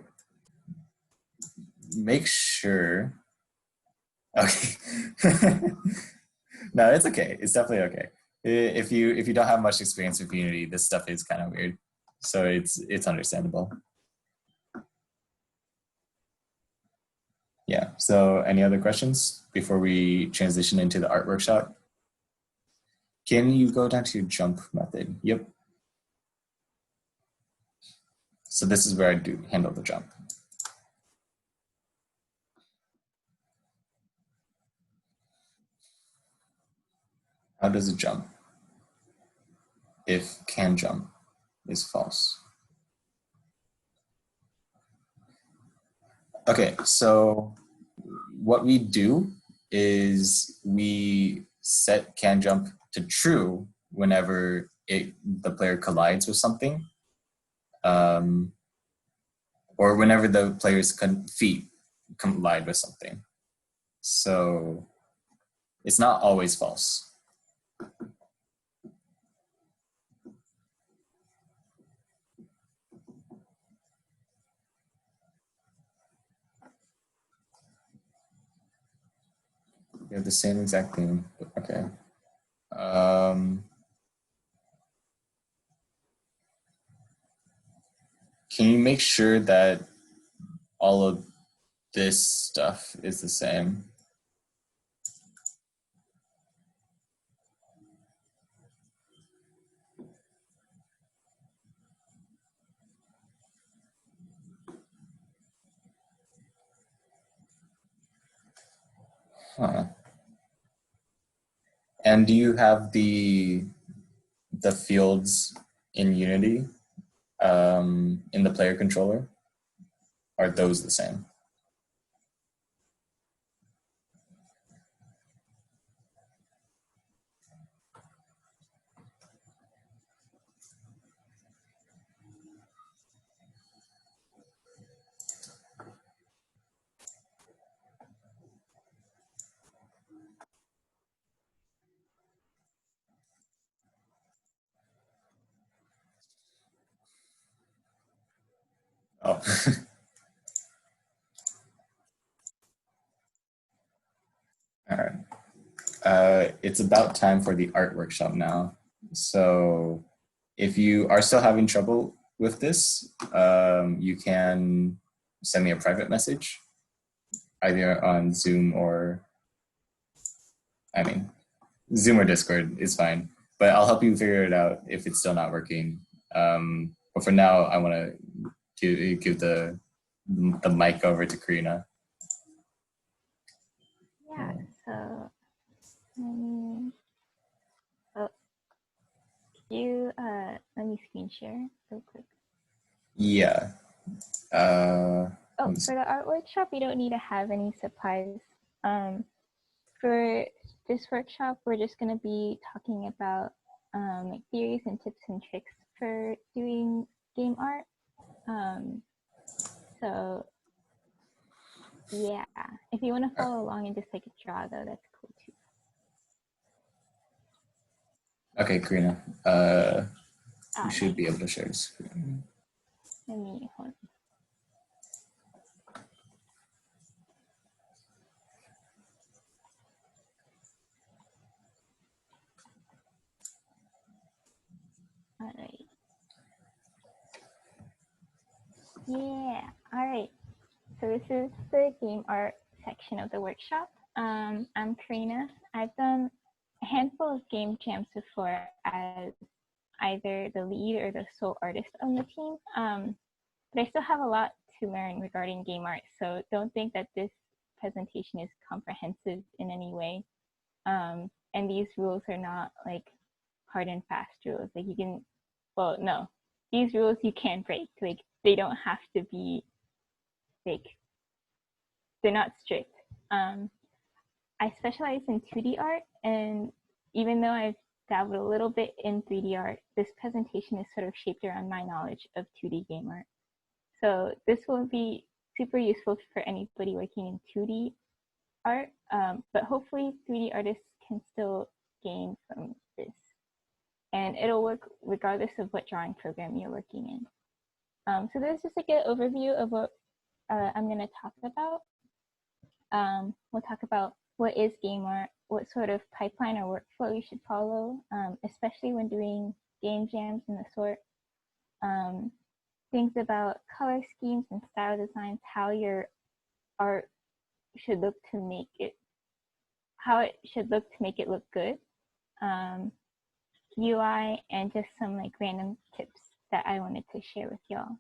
S1: make sure, okay. No, it's okay, it's definitely okay. If you don't have much experience with Unity, this stuff is kind of weird. So it's understandable. Yeah, so any other questions before we transition into the art workshop? Can you go down to your jump method? Yep. So this is where I do handle the jump. How does it jump if can jump is false? Okay, so what we do is we set can jump to true whenever the player collides with something, or whenever the player's feet collide with something. So it's not always false. We have the same exact thing. Okay. Can you make sure that all of this stuff is the same? Huh. And do you have the fields in Unity in the player controller? Are those the same? Oh. All right. It's about time for the art workshop now. So if you are still having trouble with this, you can send me a private message, either on Zoom or, Zoom or Discord is fine. But I'll help you figure it out if it's still not working. But for now, I want to give the mic over to Karina.
S3: Yeah, so let me screen share real quick.
S1: Yeah.
S3: For the art workshop, you don't need to have any supplies. For this workshop, we're just going to be talking about like theories and tips and tricks for doing game art. So yeah, if you want to follow along and just like draw though, that's cool too.
S1: Okay, Karina. You should be able to share the screen.
S3: Let me hold on. All right. Yeah. All right. So this is the game art section of the workshop. I'm Karina. I've done a handful of game jams before as either the lead or the sole artist on the team. But I still have a lot to learn regarding game art, so don't think that this presentation is comprehensive in any way. And these rules are not like hard and fast rules. Like you can, well, no, these rules you can break. Like they don't have to be like, they're not strict. I specialize in 2D art, and even though I've dabbled a little bit in 3D art, this presentation is sort of shaped around my knowledge of 2D game art. So this will be super useful for anybody working in 2D art, but hopefully 3D artists can still gain from this. And it'll work regardless of what drawing program you're working in. So this is just like an overview of what I'm going to talk about. We'll talk about what is game art, what sort of pipeline or workflow you should follow, especially when doing game jams and the sort. Things about color schemes and style designs, how your art should look to make it, how it should look to make it look good. UI, and just some like random tips that I wanted to share with y'all.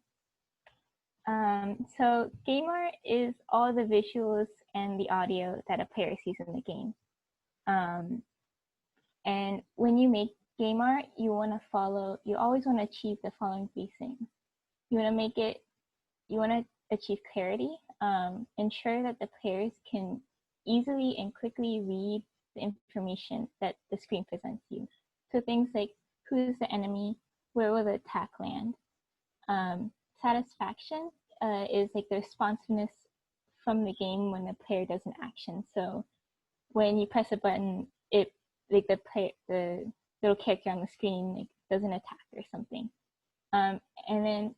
S3: So game art is all the visuals and the audio that a player sees in the game. And when you make game art, you always want to achieve the following three things. You want to achieve clarity, ensure that the players can easily and quickly read the information that the screen presents you. So things like who's the enemy, where will the attack land. Satisfaction is like the responsiveness from the game when the player does an action. So when you press a button, it like the little character on the screen like does an attack or something. And then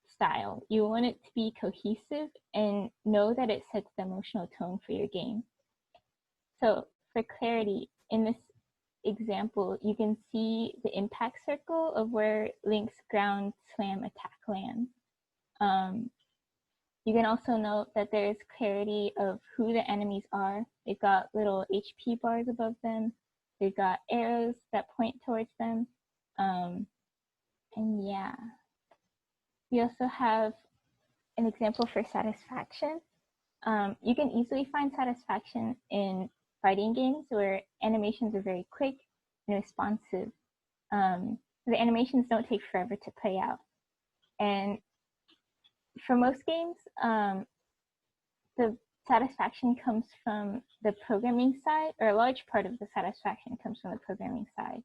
S3: style, you want it to be cohesive and know that it sets the emotional tone for your game. So for clarity, in this example, you can see the impact circle of where Link's ground slam attack lands. You can also note that there's clarity of who the enemies are. They've got little HP bars above them. They've got arrows that point towards them. And yeah. We also have an example for satisfaction. You can easily find satisfaction in fighting games where animations are very quick and responsive. The animations don't take forever to play out. And for most games, the satisfaction comes from the programming side, or a large part of the satisfaction comes from the programming side,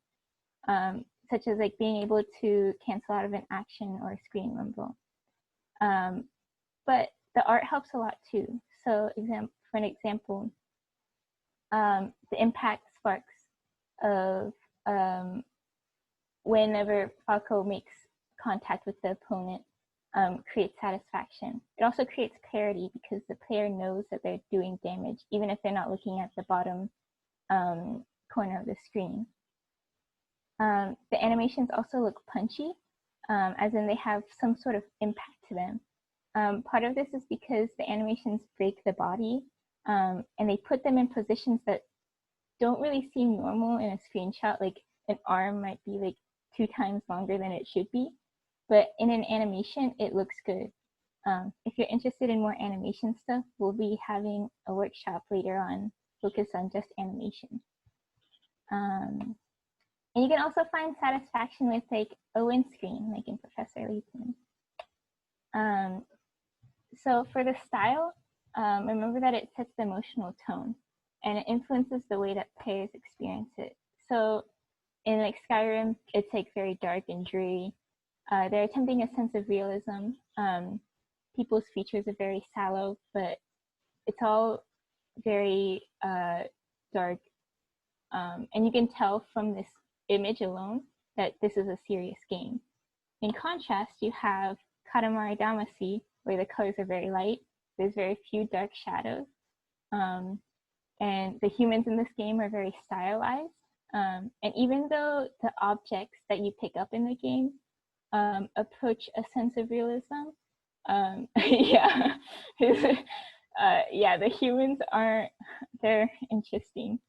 S3: such as like being able to cancel out of an action or a screen rumble. But the art helps a lot too. So for an example, the impact sparks of whenever Falco makes contact with the opponent creates satisfaction. It also creates clarity because the player knows that they're doing damage, even if they're not looking at the bottom corner of the screen. The animations also look punchy, as in they have some sort of impact to them. Part of this is because the animations break the body and they put them in positions that don't really seem normal in a screenshot. Like an arm might be like 2 times longer than it should be, but in an animation, it looks good. If you're interested in more animation stuff, we'll be having a workshop later on focused on just animation. And you can also find satisfaction with like a win screen, like in Professor Layton. So for the style, remember that it sets the emotional tone and it influences the way that players experience it. So in like Skyrim, it's like very dark and dreary. They're attempting a sense of realism. People's features are very sallow, but it's all very dark. And you can tell from this image alone that this is a serious game. In contrast, you have Katamari Damacy, where the colors are very light. There's very few dark shadows. And the humans in this game are very stylized. And even though the objects that you pick up in the game approach a sense of realism, yeah, yeah, the humans aren't, they're interesting.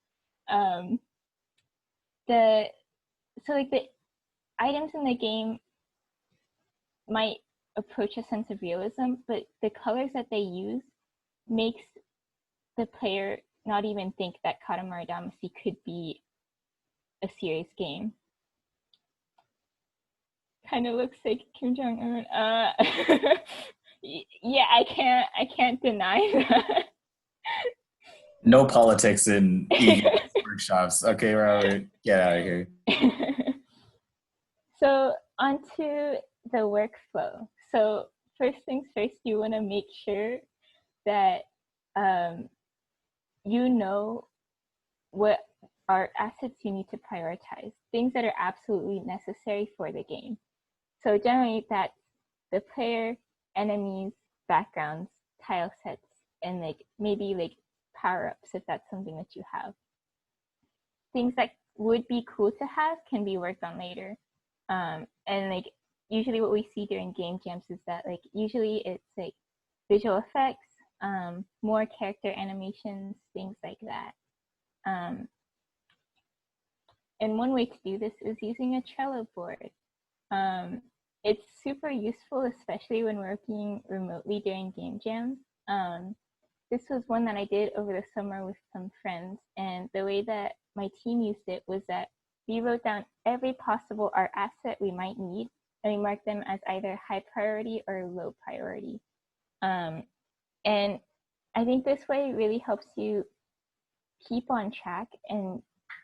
S3: So like the items in the game might approach a sense of realism, but the colors that they use makes the player not even think that Katamari Damacy could be a serious game. Kind of looks like Kim Jong-un. Yeah, I can't deny that.
S1: No politics in EGaDS workshops. Okay, Robert, get out of here.
S3: So onto the workflow. So first things first, you want to make sure that you know what art assets you need to prioritize, things that are absolutely necessary for the game. So generally that's the player, enemies, backgrounds, tile sets, and like maybe like power-ups if that's something that you have. Things that would be cool to have can be worked on later. And like usually what we see during game jams is that like usually it's like visual effects, more character animations, things like that. And one way to do this is using a Trello board. It's super useful, especially when working remotely during game jams. This was one that I did over the summer with some friends, and the way that my team used it was that we wrote down every possible art asset we might need, and we marked them as either high priority or low priority. And I think this way really helps you keep on track and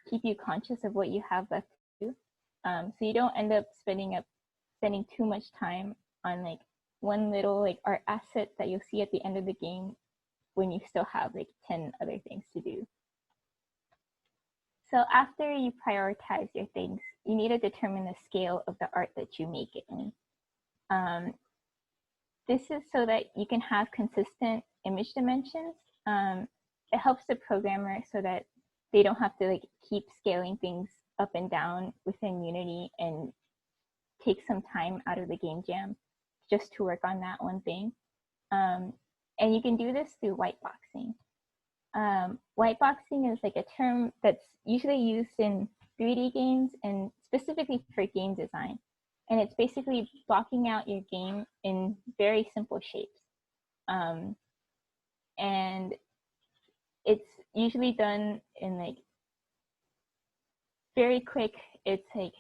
S3: keep you conscious of what you have left to do. So you don't end up spending too much time on like one little like art asset that you'll see at the end of the game when you still have like 10 other things to do. So after you prioritize your things, you need to determine the scale of the art that you make it in. This is so that you can have consistent image dimensions. It helps the programmer so that they don't have to like keep scaling things up and down within Unity and take some time out of the game jam just to work on that one thing. And you can do this through whiteboxing. Whiteboxing is like a term that's usually used in 3D games and specifically for game design. And it's basically blocking out your game in very simple shapes. And it's usually done in like very quick. It's like,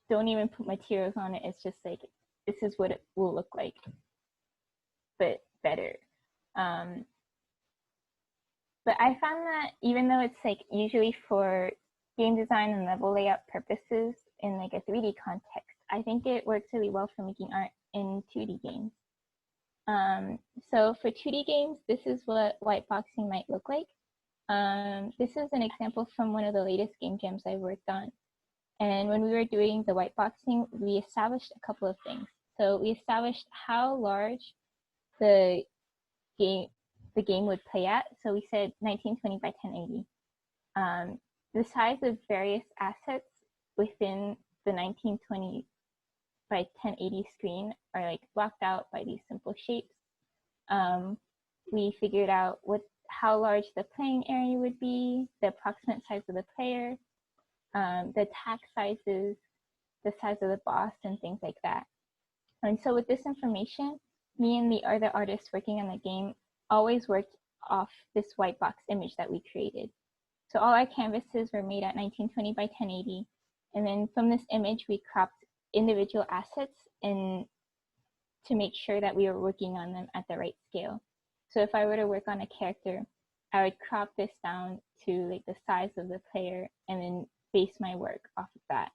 S3: don't even put materials on it. It's just like, this is what it will look like, but better. But I found that even though it's like usually for game design and level layout purposes in like a 3D context, I think it works really well for making art in 2D games. So for 2D games, this is what whiteboxing might look like. This is an example from one of the latest game jams I worked on. And when we were doing the whiteboxing, we established a couple of things. So we established how large the game would play at. So we said 1920 by 1080. The size of various assets within the 1920 by 1080 screen are like blocked out by these simple shapes. We figured out how large the playing area would be, the approximate size of the player, the attack sizes, the size of the boss, and things like that. And so with this information, me and the other artists working on the game always worked off this white box image that we created. So all our canvases were made at 1920 by 1080. And then from this image, we cropped individual assets and to make sure that we were working on them at the right scale. So if I were to work on a character, I would crop this down to like the size of the player and then base my work off of that.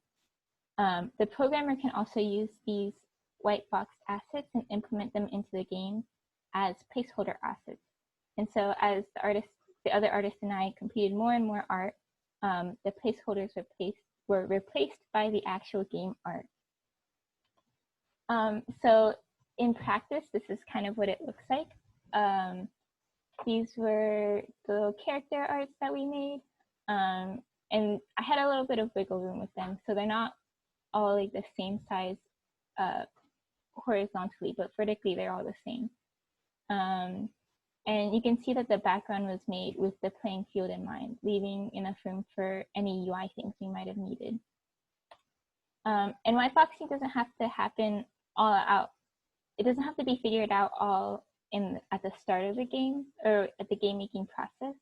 S3: The programmer can also use these white box assets and implement them into the game as placeholder assets. And so as the other artists and I completed more and more art, the placeholders were replaced by the actual game art. So in practice, this is kind of what it looks like. These were the little character arts that we made. And I had a little bit of wiggle room with them. So they're not all like the same size horizontally, but vertically they're all the same. And you can see that the background was made with the playing field in mind, leaving enough room for any UI things we might have needed. And whiteboxing doesn't have to happen all out. It doesn't have to be figured out all at the start of the game or at the game making process.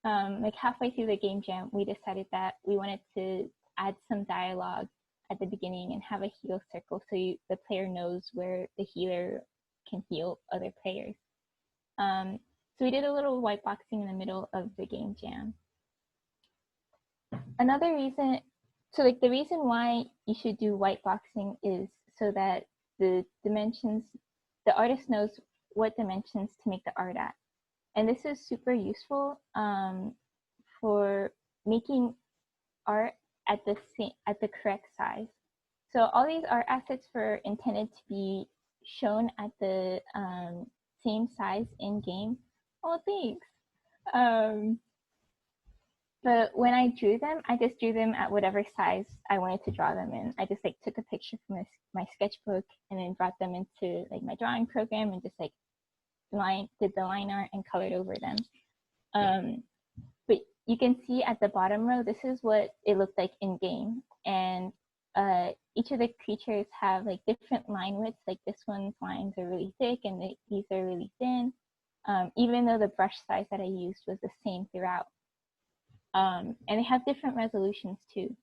S3: Like halfway through the game jam, we decided that we wanted to add some dialogue at the beginning and have a heal circle so the player knows where the healer can heal other players. So we did a little whiteboxing in the middle of the game jam. Another reason, so like the reason why you should do whiteboxing is so that the artist knows what dimensions to make the art at. And this is super useful for making art at the correct size. So all these art assets were intended to be shown at the same size in game. Oh, thanks. But when I drew them, I just drew them at whatever size I wanted to draw them in. I just like took a picture from my sketchbook and then brought them into like my drawing program and just like did the line art and colored over them. But you can see at the bottom row, this is what it looked like in game. And each of the creatures have like different line widths, like this one's lines are really thick and these are really thin, even though the brush size that I used was the same throughout. And they have different resolutions too.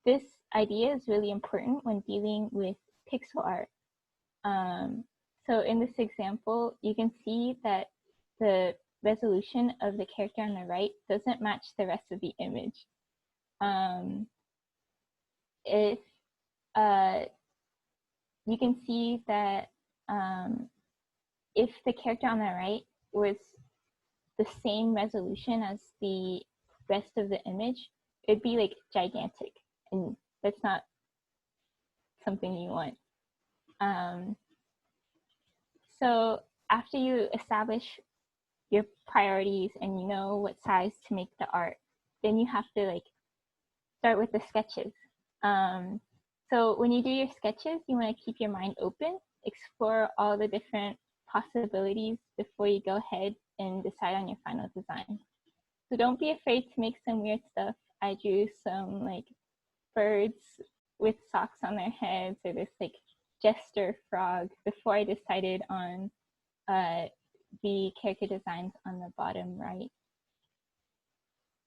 S3: This idea is really important when dealing with pixel art. So in this example, you can see that the resolution of the character on the right doesn't match the rest of the image. If you can see that if the character on the right was the same resolution as the rest of the image, it'd be like gigantic, and that's not something you want. So after you establish your priorities and you know what size to make the art, then you have to like start with the sketches. So when you do your sketches, you want to keep your mind open, explore all the different possibilities before you go ahead and decide on your final design. So don't be afraid to make some weird stuff. I drew some like birds with socks on their heads, or this like jester frog, before I decided on the character designs on the bottom right.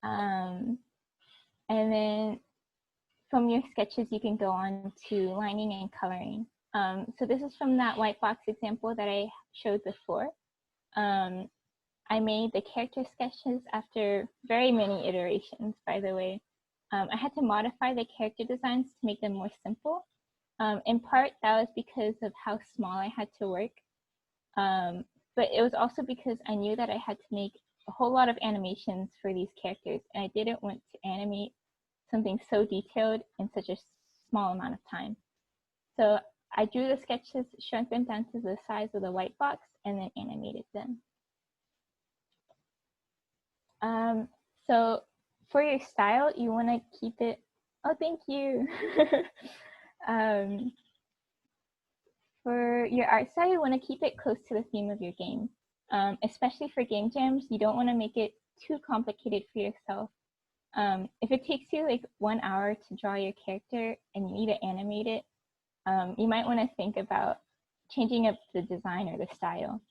S3: And then from your sketches, you can go on to lining and coloring. So this is from that white box example that I showed before. I made the character sketches after very many iterations, by the way. I had to modify the character designs to make them more simple. In part, that was because of how small I had to work. But it was also because I knew that I had to make a whole lot of animations for these characters, and I didn't want to animate something so detailed in such a small amount of time. So I drew the sketches, shrunk them down to the size of the white box, and then animated them. So for your style, you want to keep it, oh, thank you. For your art style, you want to keep it close to the theme of your game. Especially for game jams, you don't want to make it too complicated for yourself. If it takes you like 1 hour to draw your character and you need to animate it, you might want to think about changing up the design or the style.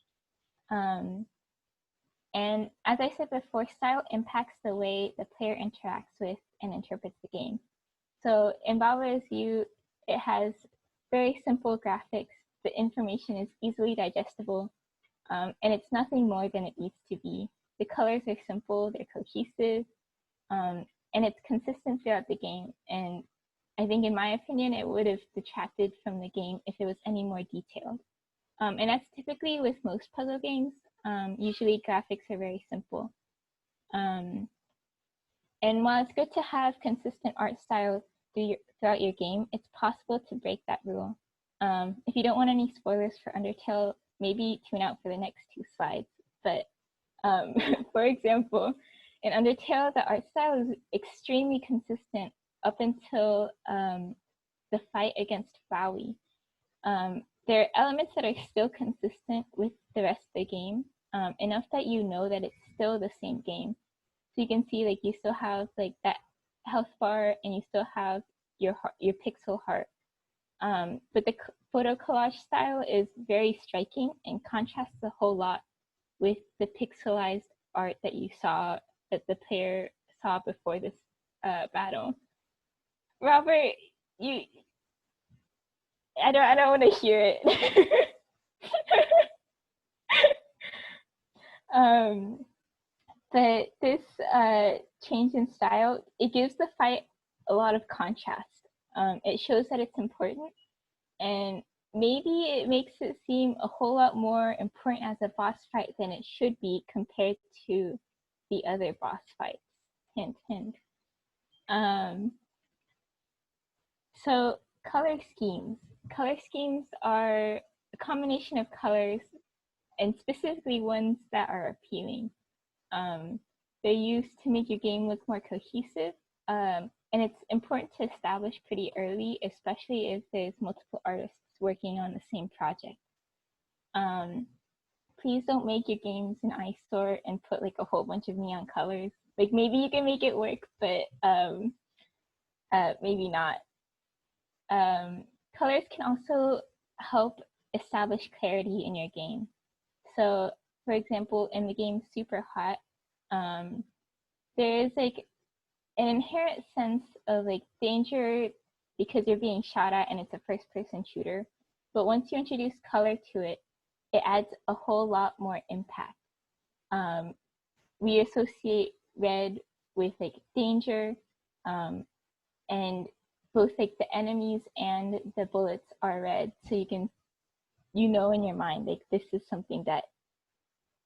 S3: And as I said before, style impacts the way the player interacts with and interprets the game. So in Valve U, it has very simple graphics. The information is easily digestible, and it's nothing more than it needs to be. The colors are simple, they're cohesive, and it's consistent throughout the game. And I think, in my opinion, it would have detracted from the game if it was any more detailed. And that's typically with most puzzle games. Usually graphics are very simple. And while it's good to have consistent art style throughout your game, it's possible to break that rule. If you don't want any spoilers for Undertale, maybe tune out for the next 2 slides. But for example, in Undertale, the art style is extremely consistent up until the fight against Flowey. There are elements that are still consistent with the rest of the game, enough that you know that it's still the same game. So you can see, like, you still have like that health bar, and you still have your pixel heart. But the photo collage style is very striking and contrasts a whole lot with the pixelized art that you saw, that the player saw before this battle. Robert, I don't want to hear it. But this change in style, it gives the fight a lot of contrast. It shows that it's important, and maybe it makes it seem a whole lot more important as a boss fight than it should be compared to the other boss fights. Hint, hint. So color schemes. Color schemes are a combination of colors, and specifically ones that are appealing. They're used to make your game look more cohesive, and it's important to establish pretty early, especially if there's multiple artists working on the same project. Please don't make your games an eyesore and put like a whole bunch of neon colors. Like, maybe you can make it work, but maybe not. Colors can also help establish clarity in your game. So, for example, in the game Super Hot, there is like an inherent sense of like danger because you're being shot at and it's a first-person shooter. But once you introduce color to it, it adds a whole lot more impact. we associate red with like danger, and both like the enemies and the bullets are red, so you know in your mind like this is something that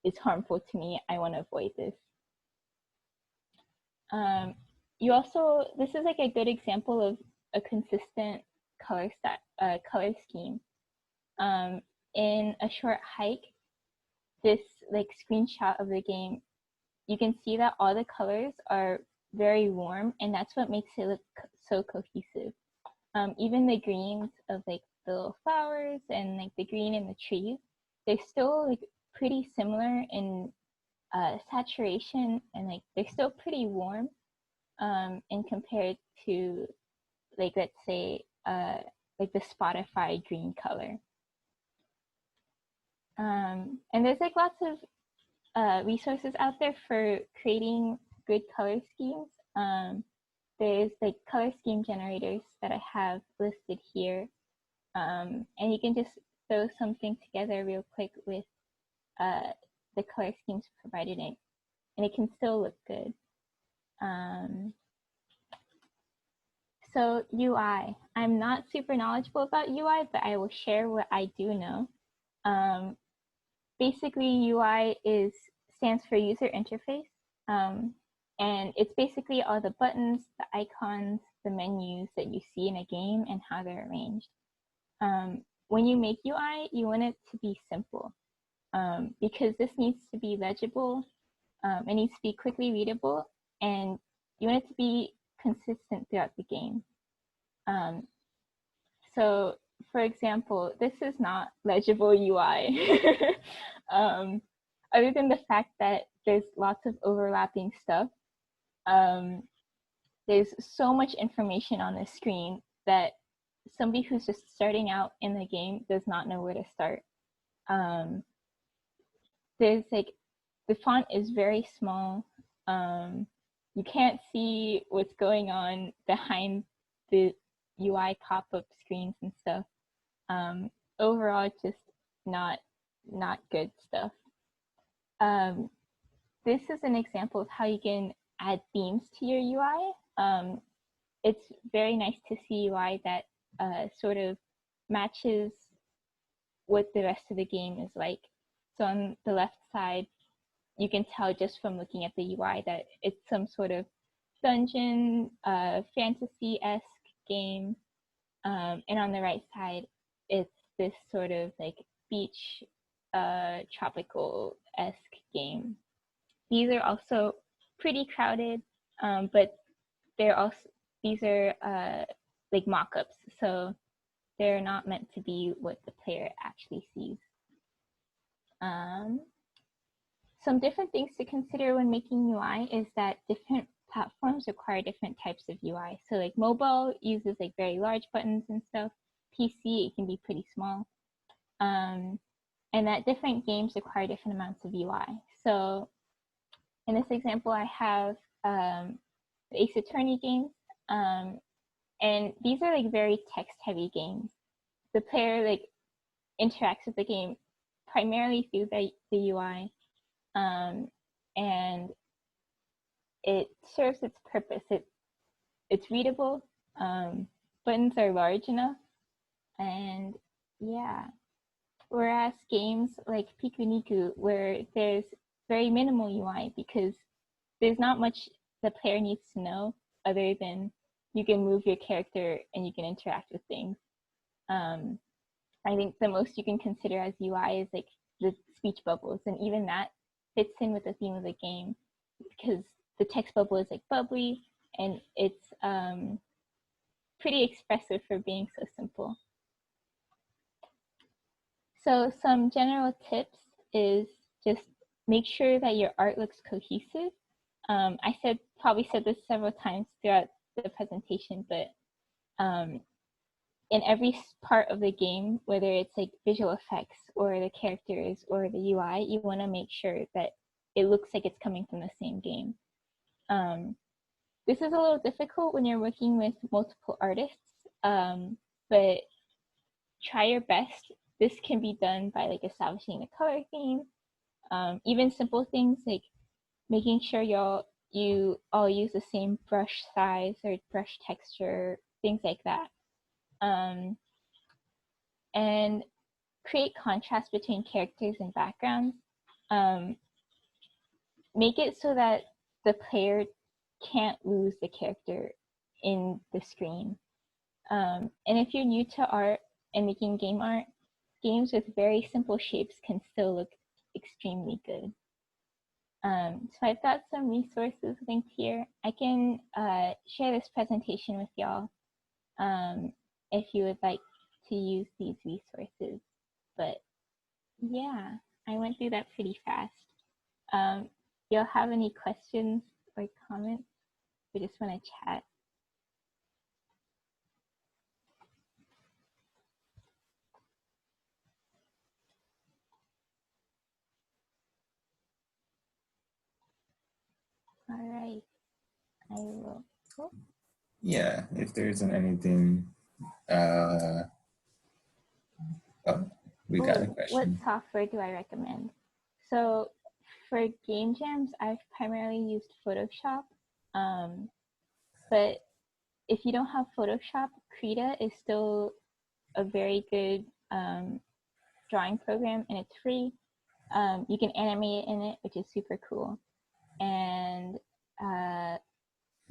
S3: is harmful to me. I want to avoid this. This is like a good example of a consistent color scheme. In a short hike, this like screenshot of the game, you can see that all the colors are very warm, and that's what makes it look so cohesive. Even the greens of like the little flowers and like the green in the trees, they're still like pretty similar in saturation, and like they're still pretty warm, and compared to like, let's say like the Spotify green color. And there's like lots of resources out there for creating good color schemes. There's like color scheme generators that I have listed here, and you can just throw something together real quick with the color schemes provided in, and it can still look good. So UI, I'm not super knowledgeable about UI, but I will share what I do know. Basically, UI stands for user interface, and it's basically all the buttons, the icons, the menus that you see in a game and how they're arranged. When you make UI, you want it to be simple, because this needs to be legible, it needs to be quickly readable, and you want it to be consistent throughout the game. So, for example, this is not legible UI. Other than the fact that there's lots of overlapping stuff, there's so much information on the screen that somebody who's just starting out in the game does not know where to start. There's like, the font is very small. You can't see what's going on behind the UI pop-up screens and stuff. Overall, just not good stuff. This is an example of how you can add themes to your UI. It's very nice to see UI that sort of matches what the rest of the game is like. So on the left side, you can tell just from looking at the UI that it's some sort of dungeon, fantasy-esque game. And on the right side, it's this sort of like beach, tropical-esque game. These are also pretty crowded, but these are like mock-ups, so they're not meant to be what the player actually sees. Some different things to consider when making UI is that different platforms require different types of UI. So like mobile uses like very large buttons and stuff. PC, it can be pretty small. And that different games require different amounts of UI. So in this example, I have the Ace Attorney games. And these are like very text-heavy games. The player like interacts with the game primarily through the UI. And it serves its purpose. It's readable, buttons are large enough, and yeah. Whereas games like Pikuniku, where there's very minimal UI because there's not much the player needs to know other than you can move your character and you can interact with things. I think the most you can consider as UI is like the speech bubbles, and even that fits in with the theme of the game because the text bubble is like bubbly and it's pretty expressive for being so simple. So some general tips is just make sure that your art looks cohesive. I probably said this several times throughout the presentation, but in every part of the game, whether it's like visual effects or the characters or the UI, you want to make sure that it looks like it's coming from the same game. This is a little difficult when you're working with multiple artists, but try your best. This can be done by like establishing a color theme, Even simple things like making sure you all use the same brush size or brush texture, things like that. And create contrast between characters and backgrounds. Make it so that the player can't lose the character in the screen. And if you're new to art and making game art, games with very simple shapes can still look extremely good. So I've got some resources linked here. I can share this presentation with y'all if you would like to use these resources. But yeah, I went through that pretty fast. Y'all have any questions or comments? We just want to chat. All right, I will. Oh.
S1: Yeah, if there isn't anything, we got a question.
S3: What software do I recommend? So for game jams, I've primarily used Photoshop. But if you don't have Photoshop, Krita is still a very good drawing program, and it's free. You can animate in it, which is super cool. And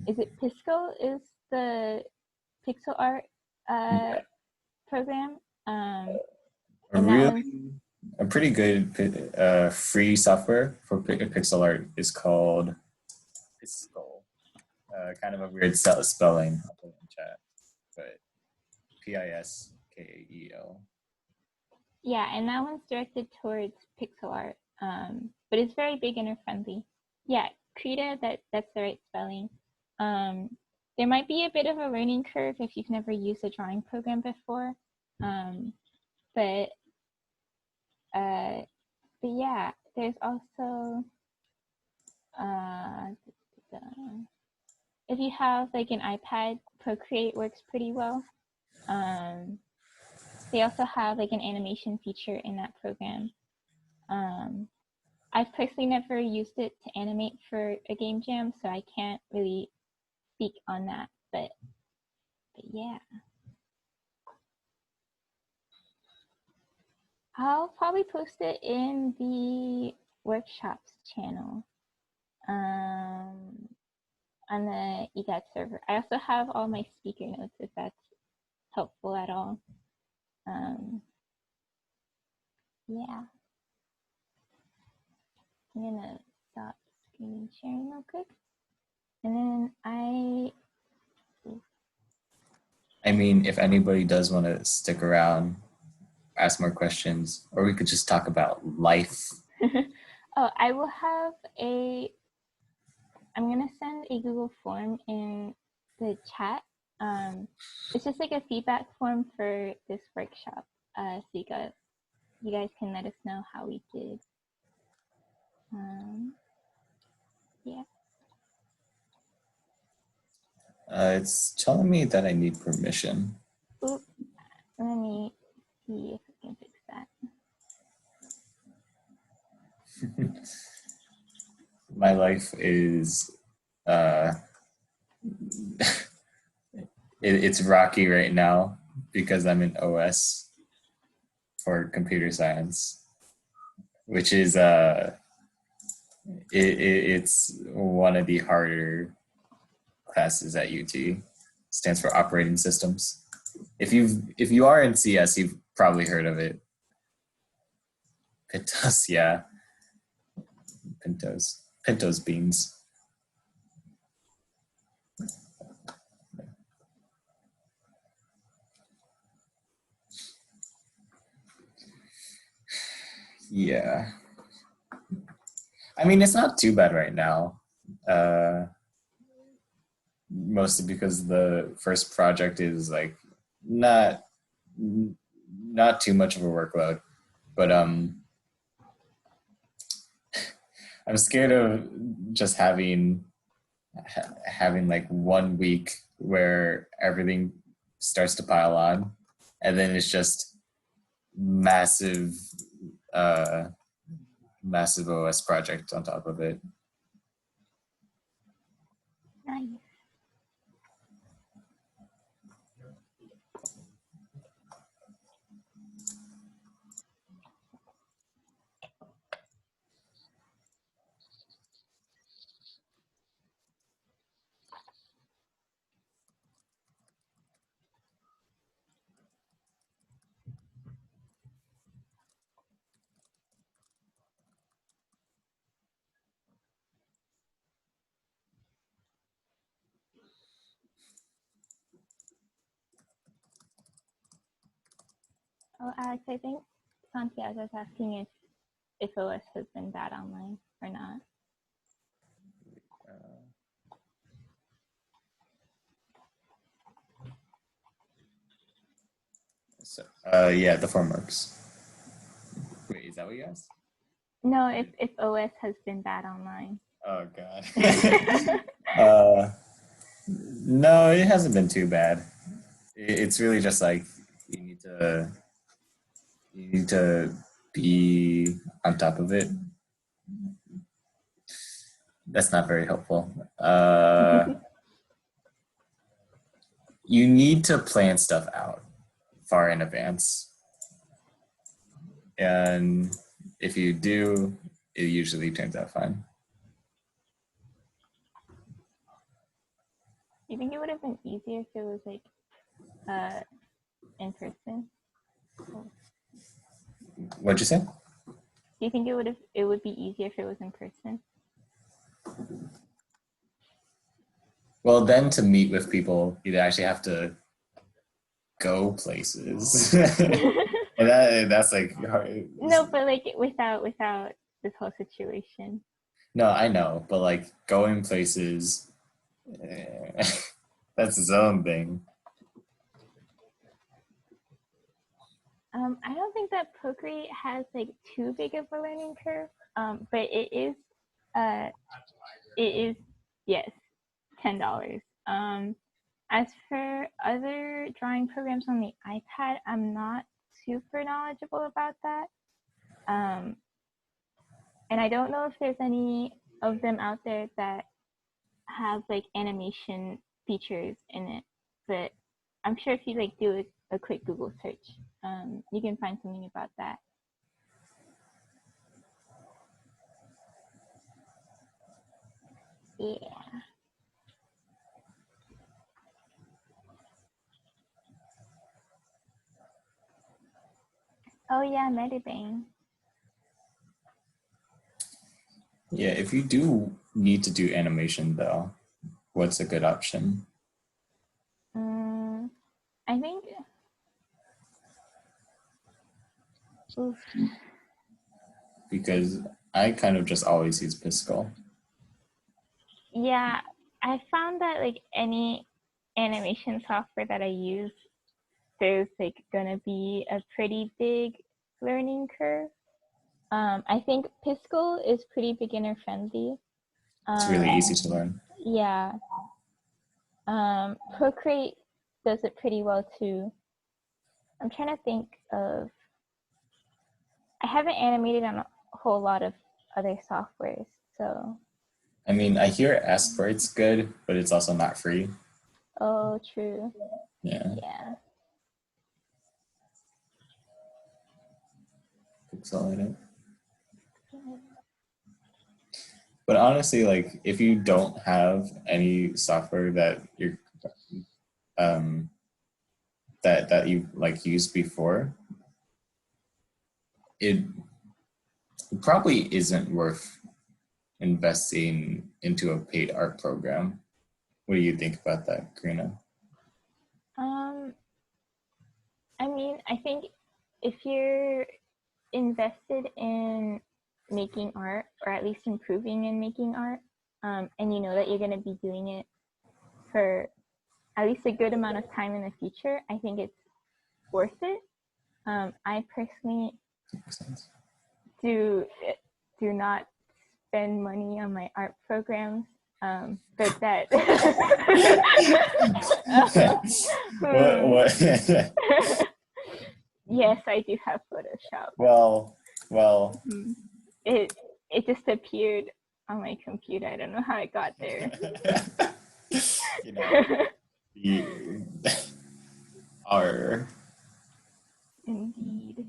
S3: is it Pisco is the pixel art program?
S1: A pretty good free software for pixel art is called Pisco. Kind of a weird spelling. I'll put it in chat, but Piskeo.
S3: Yeah, and that one's directed towards pixel art, but it's very beginner friendly. Yeah, Krita, that's the right spelling. There might be a bit of a learning curve if you've never used a drawing program before, but yeah, there's also if you have like an iPad, Procreate works pretty well. They also have like an animation feature in that program. I've personally never used it to animate for a game jam, so I can't really speak on that, but yeah. I'll probably post it in the workshops channel on the EGaDS server. I also have all my speaker notes if that's helpful at all. Yeah. I'm gonna stop screen sharing real quick. And then
S1: I mean, if anybody does want to stick around, ask more questions, or we could just talk about life.
S3: Oh, I will have I'm gonna send a Google form in the chat. It's just like a feedback form for this workshop. So you guys can let us know how we did. Yeah.
S1: It's telling me that I need permission.
S3: Oop. Let me see if I can fix that.
S1: My life is it's rocky right now because I'm in OS for computer science, which is it's one of the harder classes at UT. Stands for operating systems. If you are in CS, you've probably heard of it. Pintos, yeah. Pintos beans. Yeah. I mean, it's not too bad right now. Mostly because the first project is like not too much of a workload, but I'm scared of just having like 1 week where everything starts to pile on, and then it's just massive massive OS project on top of it.
S3: Nice. Oh, Alex, I think Santiago is asking if OS has been bad online or not.
S1: So, yeah, the form works. Wait, is that what you asked?
S3: No, if OS has been bad online.
S1: Oh God. No, it hasn't been too bad. It's really just like you need to be on top of it. That's not very helpful. You need to plan stuff out far in advance. And if you do, it usually turns out fine.
S3: You think it would have been easier if it was like in person?
S1: What'd you say?
S3: Do you think it would be easier if it was in person?
S1: Well, then to meet with people, you'd actually have to go places. And that's like hard.
S3: No, but like without this whole situation.
S1: No, I know, but like going places, that's its own thing.
S3: I don't think that Procreate has like too big of a learning curve, but it is yes, $10. As for other drawing programs on the iPad, I'm not super knowledgeable about that. And I don't know if there's any of them out there that have like animation features in it, but I'm sure if you like do a quick Google search, you can find something about that. Yeah. Oh yeah, Medibang.
S1: Yeah, if you do need to do animation though, what's a good option?
S3: I think. Oof.
S1: Because I kind of just always use Piscal.
S3: Yeah, I found that like any animation software that I use, there's like gonna be a pretty big learning curve. I think Piscal is pretty beginner friendly.
S1: It's really easy to learn.
S3: Yeah. Procreate does it pretty well too. I'm trying to think of. I haven't animated on a whole lot of other softwares, so.
S1: I mean, I hear Aspirate's good, but it's also not free.
S3: Oh, true.
S1: Yeah.
S3: Yeah.
S1: Pixelated. But honestly, like if you don't have any software that you're that you like used before, it probably isn't worth investing into a paid art program. What do you think about that, Karina?
S3: I mean, I think if you're invested in making art, or at least improving in making art, and you know that you're going to be doing it for at least a good amount of time in the future, I think it's worth it. I personally do not spend money on my art programs, but that.
S1: What?
S3: Yes, I do have Photoshop.
S1: Well,
S3: it just appeared on my computer. I don't know how it got there.
S1: You know, R.
S3: Indeed.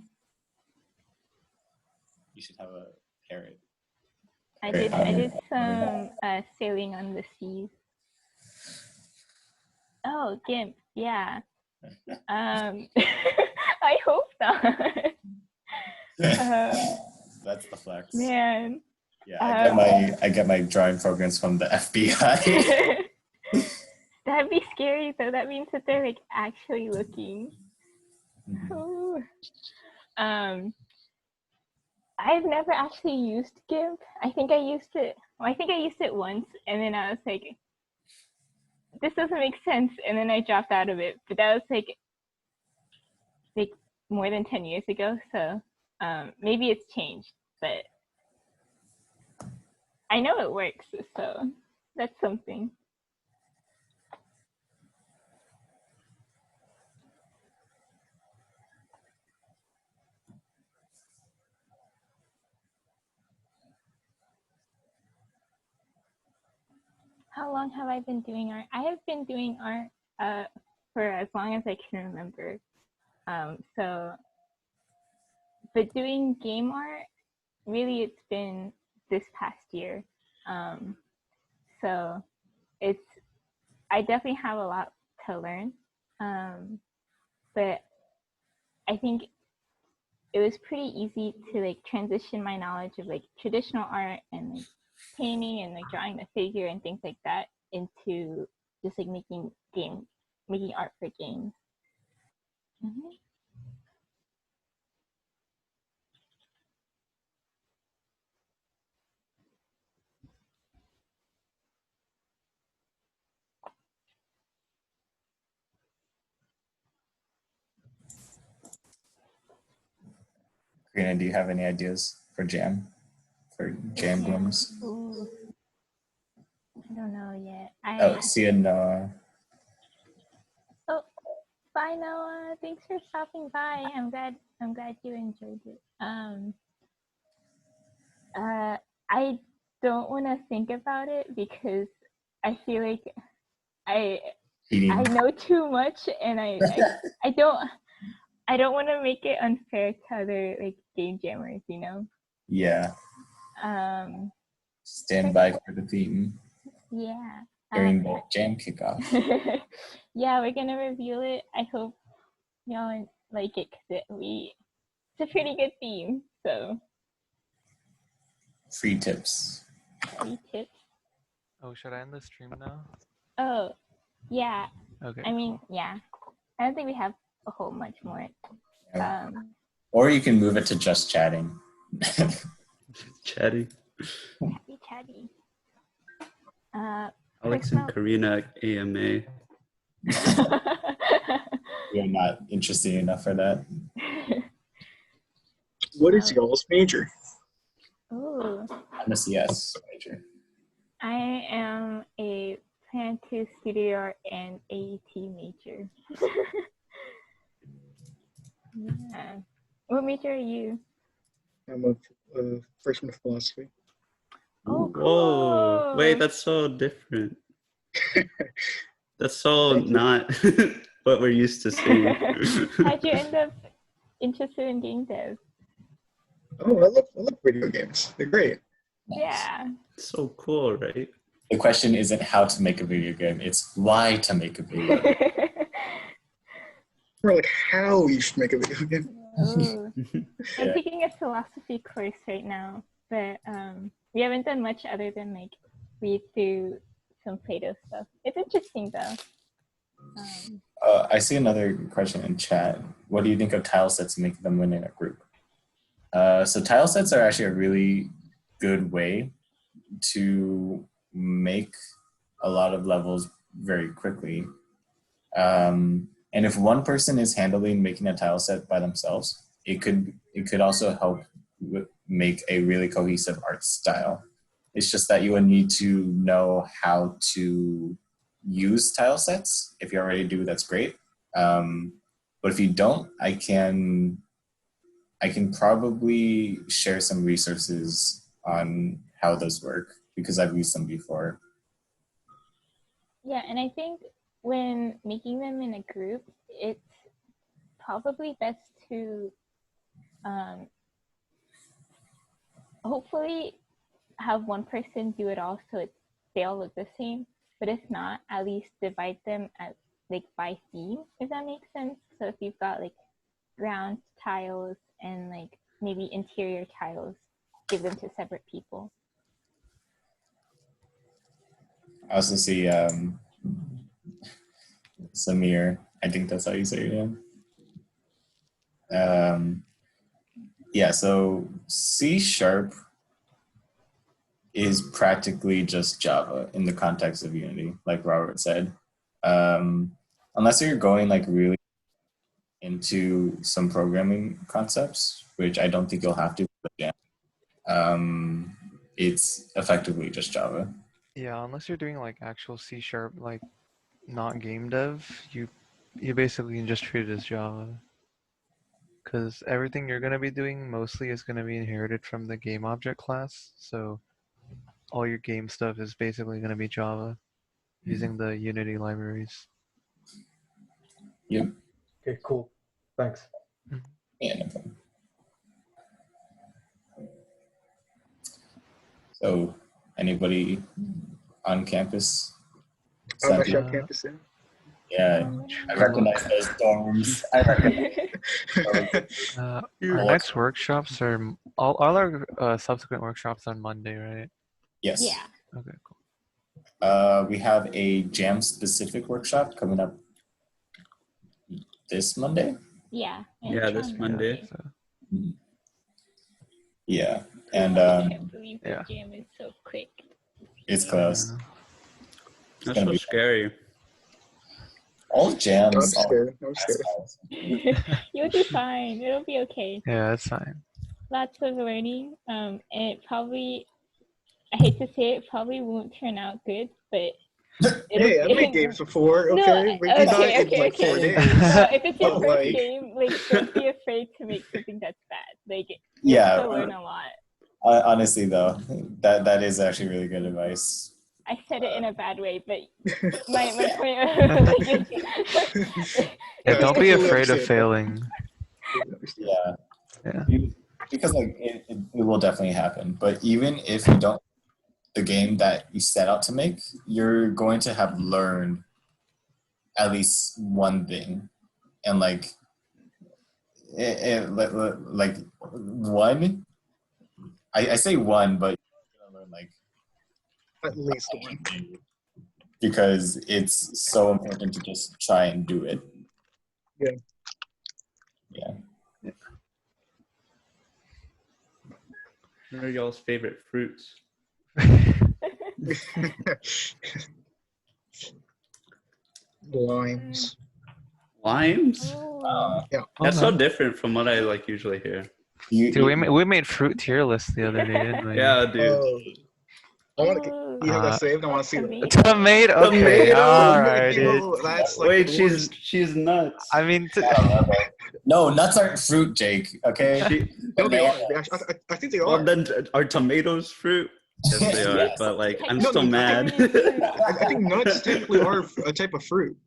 S1: You should have a parrot.
S3: I did some sailing on the seas. Oh, GIMP, yeah. I hope not.
S1: That's the flex.
S3: Man.
S1: Yeah, I get my drawing programs from the FBI.
S3: That'd be scary though. That means that they're like actually looking. Ooh. I've never actually used GIMP. I think I used it once, and then I was like, this doesn't make sense, and then I dropped out of it. But that was like more than 10 years ago, so maybe it's changed, but I know it works, so that's something. How long have I been doing art? I have been doing art for as long as I can remember. But doing game art, really it's been this past year. So I definitely have a lot to learn. But I think it was pretty easy to like transition my knowledge of like traditional art and like painting and like drawing the figure and things like that into just like making art for games. Mm-hmm.
S1: Karina, do you have any ideas for jam rooms?
S3: Ooh. I don't know yet.
S1: See you, Noah.
S3: Oh, bye, Noah. Thanks for stopping by. I'm glad you enjoyed it. I don't want to think about it because I feel like I know too much, and I don't want to make it unfair to other like game jammers, you know.
S1: Yeah. Stand by for the theme.
S3: Yeah.
S1: During the jam kickoff.
S3: Yeah, we're gonna reveal it. I hope y'all like it because it's a pretty good theme. So.
S1: Free tips.
S2: Oh, should I end the stream now?
S3: Oh, yeah.
S2: Okay.
S3: I mean, yeah. I don't think we have a whole much more.
S1: Yeah. Or you can move it to just chatting.
S5: Chatty.
S3: Chatty.
S5: Alex and Karina AMA.
S1: You're not interested enough for that.
S6: What is y'all's major?
S3: Ooh.
S1: I'm a CS major.
S3: I am a Plan 2 Studio Art and AET major. Yeah. What major are you?
S6: I'm a freshman of philosophy.
S3: Oh, cool.
S5: Whoa, wait, that's so different. That's so not what we're used to seeing.
S3: How'd you end up interested in game dev?
S6: Oh, I love video games. They're great.
S3: Yeah.
S5: So cool, right?
S1: The question isn't how to make a video game, it's why to make a video game.
S6: Or like how you should make a video game.
S3: Ooh. I'm taking a philosophy course right now, but we haven't done much other than like read through some Plato stuff. It's interesting though.
S1: I see another question in chat. What do you think of tile sets and make them win in a group? So tile sets are actually a really good way to make a lot of levels very quickly. And if one person is handling making a tile set by themselves, it could also help make a really cohesive art style. It's just that you would need to know how to use tile sets. If you already do, that's great. But if you don't, I can I can probably share some resources on how those work because I've used them before.
S3: Yeah, and I think when making them in a group, it's probably best to hopefully have one person do it all so they all look the same. But if not, at least divide them at like by theme, if that makes sense. So if you've got like ground tiles and like maybe interior tiles, give them to separate people.
S1: I also see Samir. I think that's how you say it. Yeah. Yeah. So C# is practically just Java in the context of Unity, like Robert said. Unless you're going like really into some programming concepts, which I don't think you'll have to. But yeah, it's effectively just Java.
S2: Yeah, unless you're doing like actual C#, like not game dev, you basically can just treat it as Java. Because everything you're gonna be doing mostly is gonna be inherited from the game object class. So all your game stuff is basically gonna be Java using the Unity libraries.
S1: Yep.
S4: Okay, cool. Thanks.
S1: Yeah, no problem. So, anybody on campus?
S6: I'm actually on
S2: Uh,
S6: campus now.
S1: Yeah, I recognize those dorms. I recognize.
S2: Our next workshops are all our subsequent workshops on Monday, right?
S1: Yes.
S3: Yeah.
S2: Okay, cool.
S1: We have a jam specific workshop coming up this Monday.
S3: Yeah.
S5: Yeah, this Monday.
S2: So,
S1: Yeah, and
S3: I can't believe the
S2: yeah.
S3: jam is so quick.
S1: it's close.
S5: That's
S1: gonna
S5: so
S1: be-
S5: scary.
S1: All
S6: I'm
S1: jams.
S6: scared. I'm scared.
S3: You'll be fine. It'll be okay.
S2: Yeah, that's fine.
S3: Lots of learning. And it probably, I hate to say it, probably won't turn out good, but
S6: Hey, I've made games before, okay? Maybe not in like 4 days.
S3: No, if it's your
S6: But,
S3: first
S6: like-
S3: game, like don't be afraid to make something that's bad. Like
S1: Yeah.
S3: you'll learn a lot.
S1: Honestly, though, that is actually really good advice.
S3: I said it in a bad way, but my point.
S2: Yeah, don't be
S6: People
S2: afraid of
S6: understand.
S2: failing.
S1: Yeah.
S2: Yeah.
S1: Because like it will definitely happen. But even if you don't the game that you set out to make, you're going to have learned at least one thing, and like like one. I say one, but you're gonna learn like
S6: At least one.
S1: because it's so important to just try and do it.
S6: Yeah.
S1: Yeah.
S5: What are y'all's favorite fruits?
S6: Limes.
S5: Limes?
S3: Oh.
S5: That's so different from what I like usually hear.
S2: Dude, we made fruit tier lists the other day, didn't we?
S5: Yeah, dude.
S6: Oh, I want to.
S3: Ooh.
S6: You have that saved? I want to see that.
S2: Tomato. Okay.
S5: Tomato.
S2: All right, dude.
S6: Oh, that's like
S5: Wait,
S6: the
S5: she's
S6: worst.
S5: nuts.
S2: I mean,
S1: No, nuts aren't fruit, Jake. Okay.
S6: No, they are.
S1: Bananas.
S6: I think they
S5: Well,
S6: are.
S5: then are tomatoes fruit? Yes, they are.
S1: Yes.
S5: But like, I'm
S6: No,
S5: still
S6: no,
S5: mad.
S6: I think nuts technically are a type of fruit.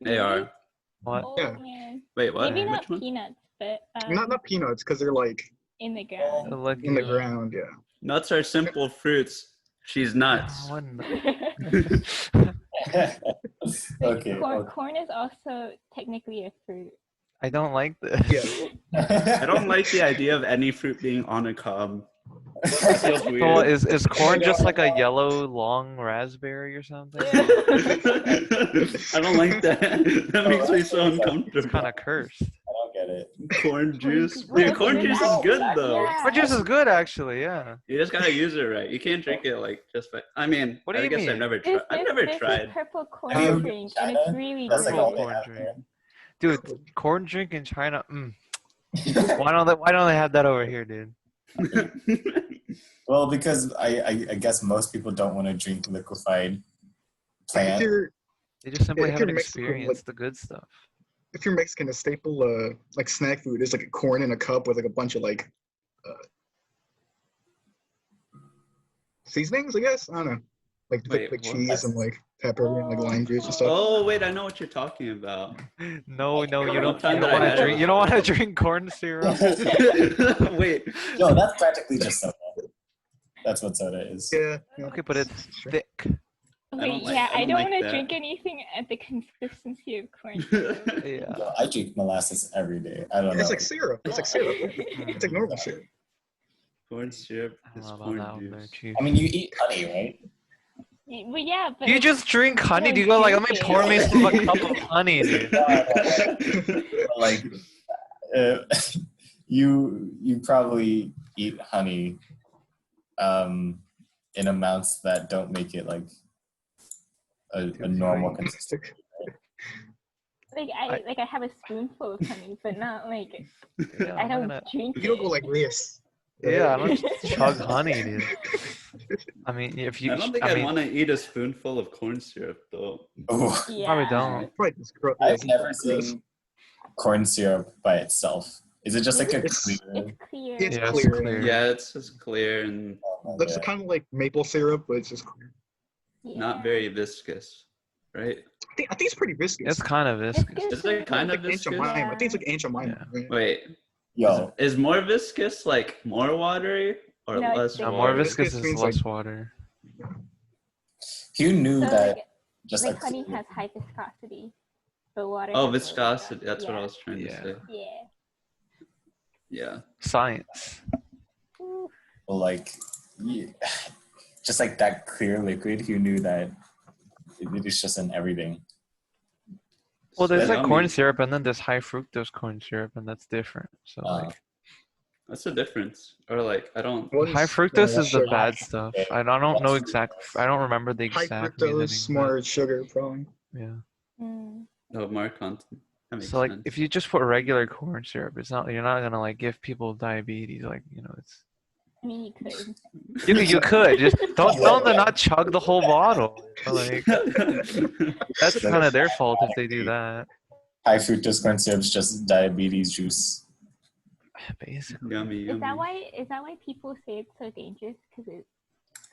S5: They are.
S2: what?
S3: Oh,
S6: Yeah.
S3: man.
S5: Wait, what?
S3: Maybe not
S5: Which one?
S3: peanuts, but
S6: Not peanuts, because they're like
S3: in the ground.
S2: Look,
S6: in the ground. Yeah.
S5: Nuts are simple fruits. She's nuts.
S1: Okay.
S3: Corn is also technically a fruit.
S2: I don't like this.
S6: Yeah.
S5: I don't like the idea of any fruit being on a cob. It feels
S2: So
S5: weird.
S2: is corn just like a yellow long raspberry or something?
S5: I don't like that. That makes me so
S2: It's
S5: uncomfortable.
S2: kind of cursed.
S1: I don't get it.
S5: Corn juice.
S3: Wait,
S5: Dude, corn
S3: okay,
S5: juice is
S3: that's-
S5: good though.
S3: yeah.
S2: Corn juice is good, actually. Yeah.
S5: You just gotta use it right. You can't drink it like just by. I mean,
S2: What do
S5: I
S2: you
S5: guess
S2: mean?
S5: I've never tried. I've never
S3: This
S5: tried.
S3: is purple corn
S1: Have you
S3: drink,
S1: been
S3: and
S1: to
S3: it's
S1: China?
S3: really
S1: That's like
S3: good.
S1: all they
S2: Corn
S1: have
S2: drink.
S1: there.
S2: Dude, corn drink in China. Why don't they have that over here, dude?
S1: Well, because I guess most people don't want to drink liquefied
S6: If
S1: plant.
S6: you're
S2: They just simply
S6: if
S2: haven't
S6: you're Mexican,
S2: experienced the good stuff.
S6: if you're Mexican, a staple like snack food is like a corn in a cup with like a bunch of like seasonings, I guess. I don't know. Like
S5: Wait,
S6: like
S5: what?
S6: cheese and like pepper and like lime juice and stuff.
S5: Oh wait, I know what you're talking about.
S2: No, you don't. You
S5: One
S2: don't
S5: time that I
S2: want to
S5: had
S2: drink.
S5: it
S2: You don't want to
S5: was-
S2: drink corn syrup.
S5: Wait,
S1: Yo, that's practically just soda. That's what soda is.
S6: Yeah.
S2: Okay, but it's
S6: Sure.
S2: thick.
S3: Wait,
S5: like-
S3: yeah,
S5: I
S3: I
S5: don't
S3: don't
S5: like
S3: want to
S5: that.
S3: drink anything at the consistency of corn.
S2: Yeah.
S1: Yo, I drink molasses every day. I don't know.
S6: It's like syrup. It's like syrup. It's like normal syrup.
S5: corn syrup
S2: I don't
S5: is
S2: know about
S5: corn
S2: that one there,
S5: juice.
S2: Chief.
S1: I mean, you eat honey, right?
S3: Well, yeah, but
S2: You
S3: like,
S2: just drink honey?
S3: don't
S2: Do you go like, let me
S3: drink
S2: pour
S3: it.
S2: me some a cup of honey, dude?
S1: But, like, uh, you probably eat honey in amounts that don't make it like a normal consistency.
S3: like I have a spoonful of honey, but not like
S2: Yeah,
S3: I
S2: I'm
S3: don't
S2: not
S3: drink
S6: You don't go
S3: it.
S6: like this.
S2: yeah, I don't chug honey, dude. I mean, if you,
S5: I don't think
S2: I
S5: I'd
S2: mean,
S5: want to eat a spoonful of corn syrup though.
S1: Ooh,
S3: Yeah.
S2: probably don't.
S6: Probably just gross.
S1: I've never seen corn syrup by itself. Is it just like a
S3: It's
S1: clear?
S3: It's clear.
S6: It's
S2: Yeah, it's
S6: clear.
S2: clear.
S5: Yeah, it's just clear and
S6: Looks
S1: Yeah.
S6: kind of like maple syrup, but it's just clear.
S3: Yeah.
S5: not very viscous, right?
S6: I think it's pretty viscous.
S2: It's kind of viscous.
S3: Viscous
S5: Is it kind of
S6: like Aunt
S5: viscous?
S6: Jemima. I think it's like Aunt Jemima.
S2: Yeah.
S6: Right?
S5: Wait,
S1: Yo,
S5: is more viscous like more watery or
S3: No, it's
S5: less
S3: thicker.
S2: More
S5: watery?
S2: viscous
S6: Viscous
S2: is
S6: means,
S2: less
S6: like-
S2: water.
S1: you knew
S3: So,
S1: that
S3: like,
S1: just
S3: like
S1: like
S3: honey has high viscosity, but water.
S5: Oh,
S3: has low
S5: viscosity. That's what I
S3: Yeah.
S5: was trying to
S2: Yeah.
S5: say.
S3: Yeah.
S5: Yeah.
S3: Ooh.
S2: Science.
S1: like you, just like that clear liquid. You knew that it is just in everything.
S2: Well, there's
S5: Yeah,
S2: like
S5: I
S2: corn
S5: mean-
S2: syrup, and then there's high fructose corn syrup, and that's different. So like,
S5: What's the difference? Or like I don't
S6: One's,
S2: high fructose is the
S6: sugar.
S2: bad stuff. I don't know exact. I don't remember the
S6: High
S2: exact
S6: fructose,
S2: reasoning.
S6: more sugar, probably.
S2: But, yeah.
S3: Mm.
S5: know more content. That makes
S2: So like,
S5: sense.
S2: if you just put regular corn syrup, it's not. You're not gonna like give people diabetes. Like it's.
S3: I mean, you could.
S2: You could just don't tell them to not chug the whole bottle. Like that's kind of their fault if they do that.
S1: High fructose corn syrup is just diabetes juice.
S2: Basically.
S5: Yummy, yummy.
S3: Is that why people say it's so dangerous? Because it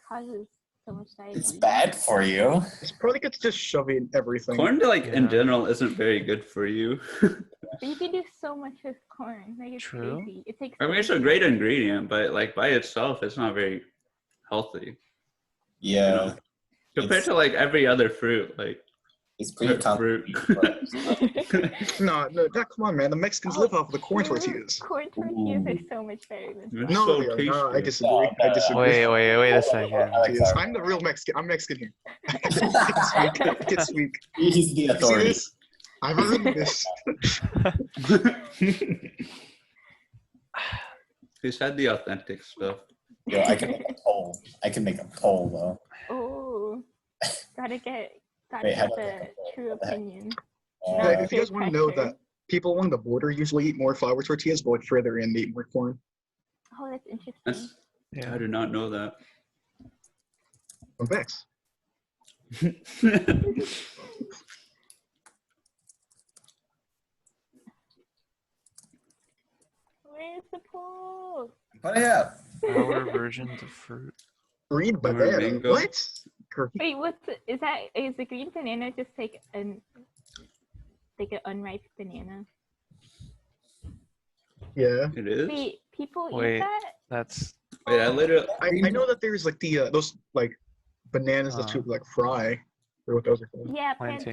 S3: causes so much diabetes.
S1: It's bad for you.
S6: It's probably gets just shoved in everything.
S5: Corn, like in
S2: Yeah.
S5: general, isn't very good for you.
S3: But you can do so much with corn. Like it's
S2: True.
S3: crazy. It takes.
S5: I mean, it's a great ingredient, but like by itself, it's not very healthy
S1: Yeah,
S5: compared to like every other fruit. Like
S1: it's pretty
S5: fruit.
S1: complicated.
S6: No, come on, man. The Mexicans live off of the corn tortillas.
S3: Corn tortillas are so much better than.
S5: It's
S6: No,
S5: so
S6: they are not. I
S5: tasty.
S6: disagree. I disagree.
S2: Wait a second.
S1: Alex,
S6: Yes, I'm the real Mexican. I'm Mexican here. I get sweet.
S1: he's the
S6: You see
S1: authority.
S6: this? I've earned this.
S5: Who's had the authentic stuff?
S1: Yo, I can make a poll. I can make a poll though.
S3: Oh, gotta get
S1: Wait, how do I
S3: the
S1: make a poll?
S3: true
S1: What the heck?
S3: opinion.
S6: Yeah,
S3: No.
S6: if you guys want to know
S3: Pressure.
S6: that people along the border usually eat more flour tortillas, but like further in, they eat more corn.
S3: Oh, that's interesting.
S5: That's,
S2: Yeah.
S5: I do not know that.
S6: I'm vexed.
S3: Where's the pool?
S1: But yeah,
S2: Our versions of fruit.
S6: Green
S5: Or
S6: banana.
S5: mango.
S6: What?
S3: Wait, is the green banana just like an unripe banana?
S6: Yeah.
S5: It is.
S3: Wait, people
S2: Wait.
S3: eat that?
S2: That's
S5: Wait, I literally.
S6: I know that there's like the those like bananas that you like fry, or what those are called.
S3: Yeah,
S2: Plantains.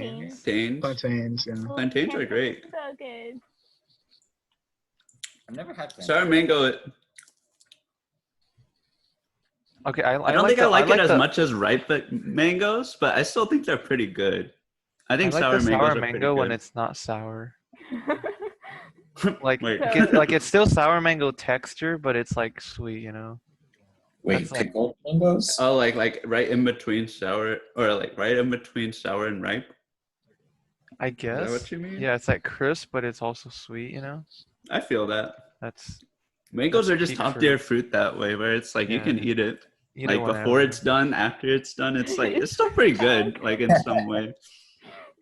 S3: plantains.
S5: Plantains.
S6: Plantains, yeah.
S3: Oh,
S5: Plantains are great.
S3: So good.
S1: I've never had.
S5: Sour mango.
S2: okay.
S5: I don't think I like it as much as ripe mangoes, but I still think they're pretty good. I
S2: I
S5: think
S2: like
S5: sour
S2: the
S5: mangoes
S2: sour
S5: are
S2: mango when
S5: pretty
S2: it's not sour.
S5: good.
S2: Like
S5: Wait,
S2: it's still sour mango texture, but it's like sweet.
S1: Wait,
S2: That's like-
S1: pickled mangoes?
S5: oh, like right in between sour, or like right in between sour and ripe.
S2: I
S5: Is
S2: guess.
S5: that what you mean?
S2: Yeah, it's like crisp, but it's also sweet.
S5: I feel that.
S2: That's
S5: Mangoes
S2: That's
S5: are just
S2: peak
S5: top tier fruit that way, where it's like you can
S2: Yeah.
S5: eat it
S2: eat it
S5: like before
S2: whenever.
S5: it's done, after it's done. It's like it's still pretty good, like in some way.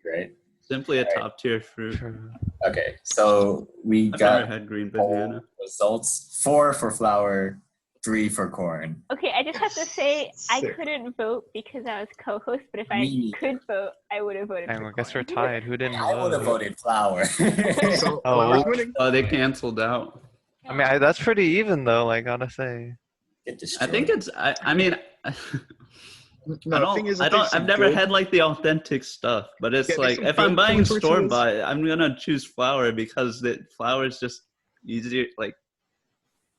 S1: Great.
S5: Simply a top tier fruit.
S2: True.
S1: Okay, so we
S5: I've
S1: got
S5: never had green
S1: poll
S5: banana.
S1: results: 4 for flour, 3 for corn.
S3: Okay, I just have to say I
S6: Sick.
S3: couldn't vote because I was co-host, but if I
S1: Me
S3: could vote, I would have voted
S2: Dang,
S3: for
S2: I guess we're
S3: corn.
S2: tied. Who didn't
S1: I would have
S2: vote?
S1: voted flour.
S6: So
S2: Oh.
S6: Flower's winning.
S5: Oh, they canceled out.
S2: I mean, that's pretty even though. Like, gotta say.
S1: Get
S5: I
S1: destroyed.
S5: think it's. I mean.
S6: No, the thing is that
S5: I've never had like the authentic stuff, but it's
S6: Yeah, there's
S5: like
S6: some
S5: if I'm
S6: good
S5: buying
S6: corn
S5: store
S6: tortillas.
S5: bought, I'm gonna choose flour because flour is just easier. Like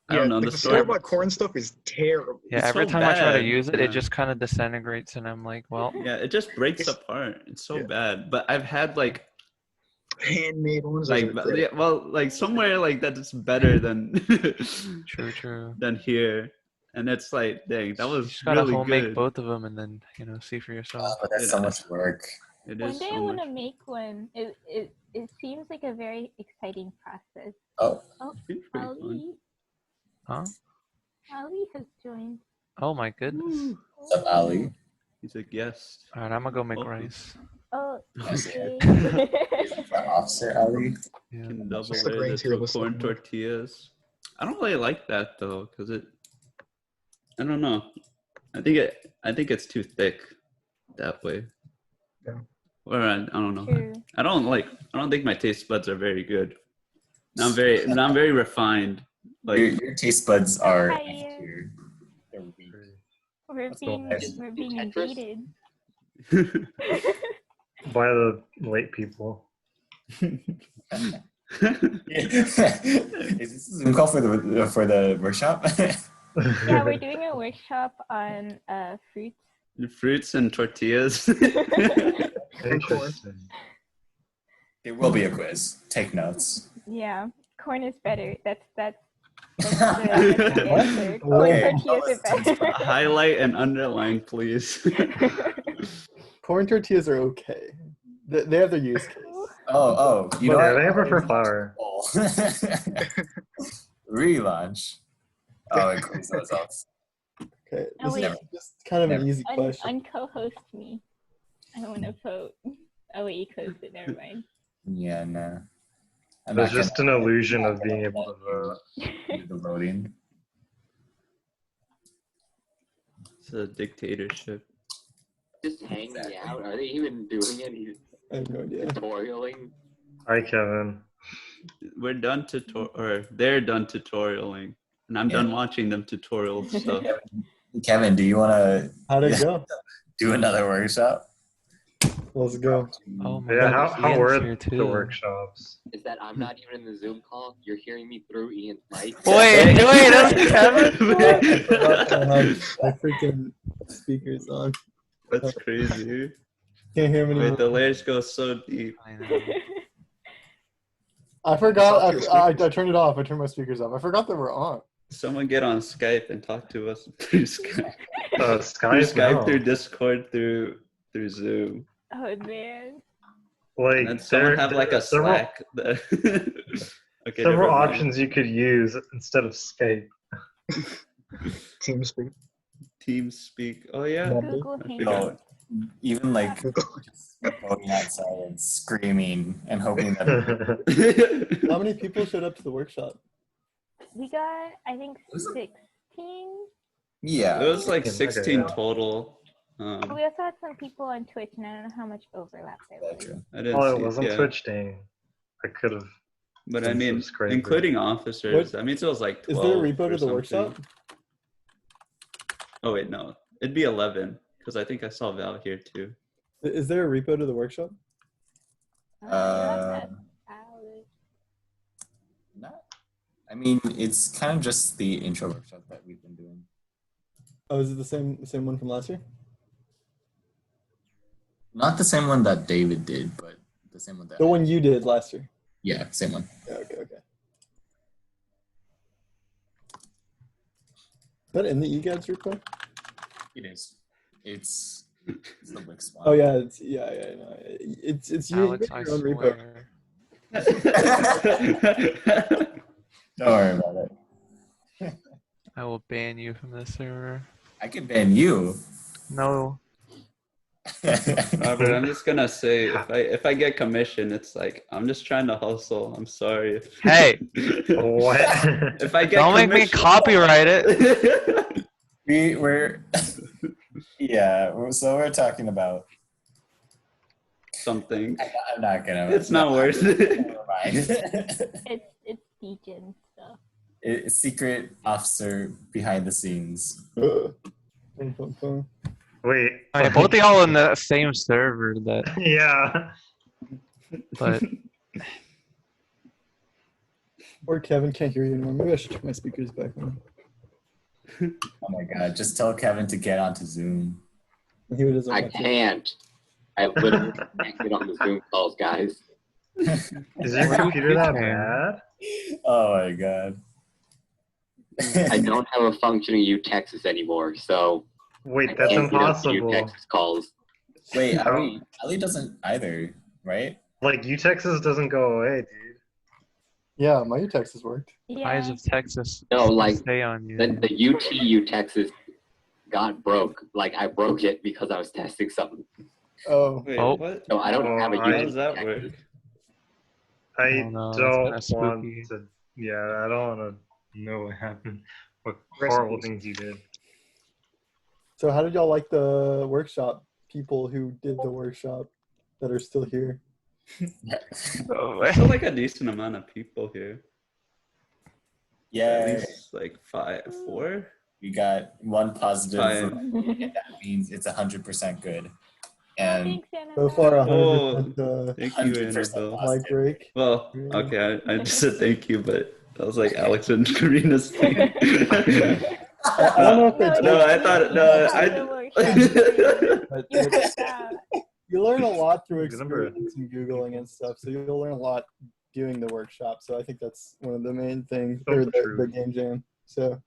S5: I
S6: Yeah,
S5: don't know,
S6: like
S5: the
S6: the
S5: store.
S6: store-bought corn stuff is terrible.
S2: Yeah,
S5: It's
S2: every
S5: so
S2: time I try to
S5: bad,
S2: use it,
S5: yeah.
S2: it just kind of disintegrates, and I'm like, well,
S5: Yeah, it just breaks
S6: It's-
S5: apart. It's so
S6: yeah.
S5: bad. But I've had like
S6: Handmade ones are great.
S5: yeah, well, like somewhere like that is better than
S2: true.
S5: than here, and it's like, dang, that
S2: You
S5: was
S2: just gotta
S5: really
S2: homemade
S5: good.
S2: both of them, and then see for
S1: Oh,
S2: yourself.
S1: but that's so much work.
S5: It
S3: One
S5: is
S3: day
S5: so
S3: I want
S5: much.
S3: to make one. It seems like a very exciting process.
S1: Oh,
S3: Oh,
S5: Seems pretty fun.
S3: Ali,
S2: Huh?
S3: Ali has joined.
S2: Oh my goodness.
S5: Woo.
S1: what's up, Ali?
S5: He's a guest.
S2: All right, I'm gonna go make
S5: Welcome.
S2: rice.
S3: Oh,
S1: Yes,
S3: okay.
S1: Front officer, Ali.
S2: Yeah.
S5: Can
S1: Just
S5: double
S6: the
S5: it
S6: grains here,
S5: into
S6: let's
S5: corn
S6: look more.
S5: tortillas. I don't really like that though, because I don't know. I think it's too thick that way.
S6: Yeah.
S5: Or I don't know.
S3: True.
S5: I don't think my taste buds are very good. I'm very refined. Like
S1: Your taste buds are
S3: Hi,
S1: here. They're weak.
S3: We're
S1: What's going
S3: being
S1: on?
S3: invaded.
S4: By the late people.
S1: Is this a Zoom call for the workshop?
S3: Yeah, we're doing a workshop on fruits.
S5: Fruits and tortillas.
S4: Interesting.
S1: There will be a quiz. Take notes.
S3: Yeah, corn is better. That's the answer. Corn
S1: Okay.
S3: tortillas are better.
S5: Highlight and underline, please.
S7: Corn tortillas are okay. They have their use case.
S1: Oh, you know
S4: Yeah,
S1: what?
S4: they prefer flour.
S1: Relaunch. Oh, includes the results.
S7: Okay,
S3: Oh,
S7: this is
S3: wait.
S7: just kind of an easy question.
S3: Unco-host me. I want to vote. Oh wait, you closed it. Never mind.
S1: Yeah, no. I'm
S4: There's
S1: not
S4: just an
S1: gonna-
S4: illusion
S1: I'm
S4: of
S1: not
S4: being
S1: gonna
S4: able to vote.
S1: do the voting.
S5: It's a dictatorship.
S8: Just hanging
S1: Exactly.
S8: out? Are they even doing any
S7: I have no idea.
S8: tutorialing?
S4: Hi, Kevin.
S5: We're done or they're done tutorialing, and I'm done
S1: Yeah.
S5: watching them tutorial stuff.
S1: Kevin, do you want to
S7: How'd it go?
S1: do another workshop?
S7: Let's go.
S2: Oh my
S4: Yeah,
S2: god.
S4: how
S2: Ian's
S4: were
S2: here
S4: the
S2: too.
S4: workshops?
S8: Is that I'm not even in the Zoom call? You're hearing me through Ian's mic?
S2: Wait, that's
S7: I
S2: Kevin.
S7: forgot to have my freaking speakers on.
S5: That's crazy.
S7: Can't hear me
S5: Wait,
S7: anymore.
S5: the layers go so deep.
S2: I know.
S7: I forgot.
S6: It's off
S7: I
S6: your
S7: turned it off. I turned my speakers off. I forgot they were on.
S5: Someone get on Skype and talk to us through Skype. Through
S4: Skype,
S5: Skype,
S4: no.
S5: through Discord, through Zoom.
S3: Oh man.
S4: Like,
S5: And then someone have like a
S4: several,
S5: Slack. Okay,
S4: several
S5: never mind.
S4: options you could use instead of Skype.
S6: TeamSpeak.
S5: TeamSpeak. Oh yeah.
S3: Google
S5: I
S3: Hangouts.
S5: forgot.
S1: No, even like just voting outside and screaming and hoping that
S7: How many people showed up to the workshop?
S3: We got, I think,
S1: Was it-
S3: 16.
S1: yeah.
S5: It was like
S4: Okay,
S5: 16
S4: yeah.
S5: total.
S3: We also had some people on Twitch, and I don't know how much overlap there
S1: That's
S3: was.
S1: true.
S5: I didn't
S4: Oh,
S5: see
S4: it wasn't
S5: yeah.
S4: Twitch, dang. I could have.
S5: But I mean,
S4: Subscriber.
S5: including officers,
S7: What-
S5: that means it was like 12.
S7: Is there a repo
S5: or
S7: to the
S5: something.
S7: workshop?
S5: Oh wait, no, it'd be 11 because I think I saw Val here too.
S7: Is there a repo to the workshop?
S3: Not that
S1: Uh,
S3: valid.
S1: Not, I mean, it's kind of just the intro workshop that we've been doing.
S7: Oh, is it the same one from last year?
S1: Not the same one that David did, but the same one that.
S7: The one you did last year.
S1: Yeah, same one.
S7: Yeah, okay. Is that in the EGaDS repo?
S1: It is. It's the Wix one.
S7: Oh yeah, it's no, it's you
S2: Alex,
S7: make
S2: I
S7: your own repo.
S2: swear.
S1: Don't worry about it.
S2: I will ban you from this server.
S1: I can ban you.
S2: No.
S5: Robert, I'm just gonna say if I get commission, it's like I'm just trying to hustle. I'm sorry.
S2: Hey,
S4: What?
S5: If I get
S2: don't make me
S5: commission,
S2: copyright it.
S1: we're yeah. So we're talking about.
S5: something.
S1: I'm not gonna.
S5: It's not worth it.
S1: Never mind.
S3: It's Deacon stuff.
S1: Secret officer behind the scenes.
S7: Fun, fun, fun.
S4: Wait.
S2: I mean, both of y'all in the same server,
S4: Yeah.
S2: but
S7: Or Kevin can't hear you anymore. Maybe I should turn my speakers back on.
S1: Oh my god! Just tell Kevin to get onto Zoom.
S7: He doesn't
S8: I
S7: want to.
S8: can't. I literally can't get on the Zoom calls, guys.
S4: Is your computer that bad?
S1: Oh my god!
S8: I don't have a functioning U-Texas anymore, so
S4: Wait,
S8: I
S4: that's
S8: can't get on
S4: impossible.
S8: U-Texas calls.
S1: Wait, Ali doesn't either, right?
S4: Like, U-Texas doesn't go away, dude.
S7: Yeah, my text has worked.
S2: Eyes
S3: Yeah.
S2: of Texas
S8: No, like,
S2: stay on you.
S8: The UT U-Texas got broke. Like, I broke it because I was testing something.
S7: Oh,
S5: Wait,
S2: Oh.
S5: what?
S8: So I don't have a
S4: Oh,
S5: How
S8: UT
S5: does that
S8: U-Texas.
S5: work?
S4: I
S2: Oh, no, that's
S4: don't
S2: kinda
S4: want
S2: spooky.
S4: to. Yeah, I don't want to know what happened. What
S6: Rest in
S4: horrible
S6: peace.
S4: things you did.
S7: so how did y'all like the workshop? People who did the workshop that are still here.
S2: Oh,
S5: I feel like a decent amount of people here. At
S1: Yeah,
S5: least like 4.
S1: we got one positive.
S5: Five.
S1: And that means it's 100% good. And
S3: Thanks,
S7: So far,
S5: Oh.
S7: 100%
S5: Thank you,
S1: 100%
S5: Annabelle.
S7: mic break.
S5: Well, okay, I just said thank you, but that was like Alex and Karina's thing.
S7: I don't know if they
S5: No,
S7: told
S5: I
S7: you,
S5: thought
S7: but
S3: You missed out.
S7: you learn a lot through
S4: Good number.
S7: experience and Googling and stuff. So you'll learn a lot doing the workshop. So I think that's one of the main things,
S4: So
S7: or the
S4: true.
S7: game jam. So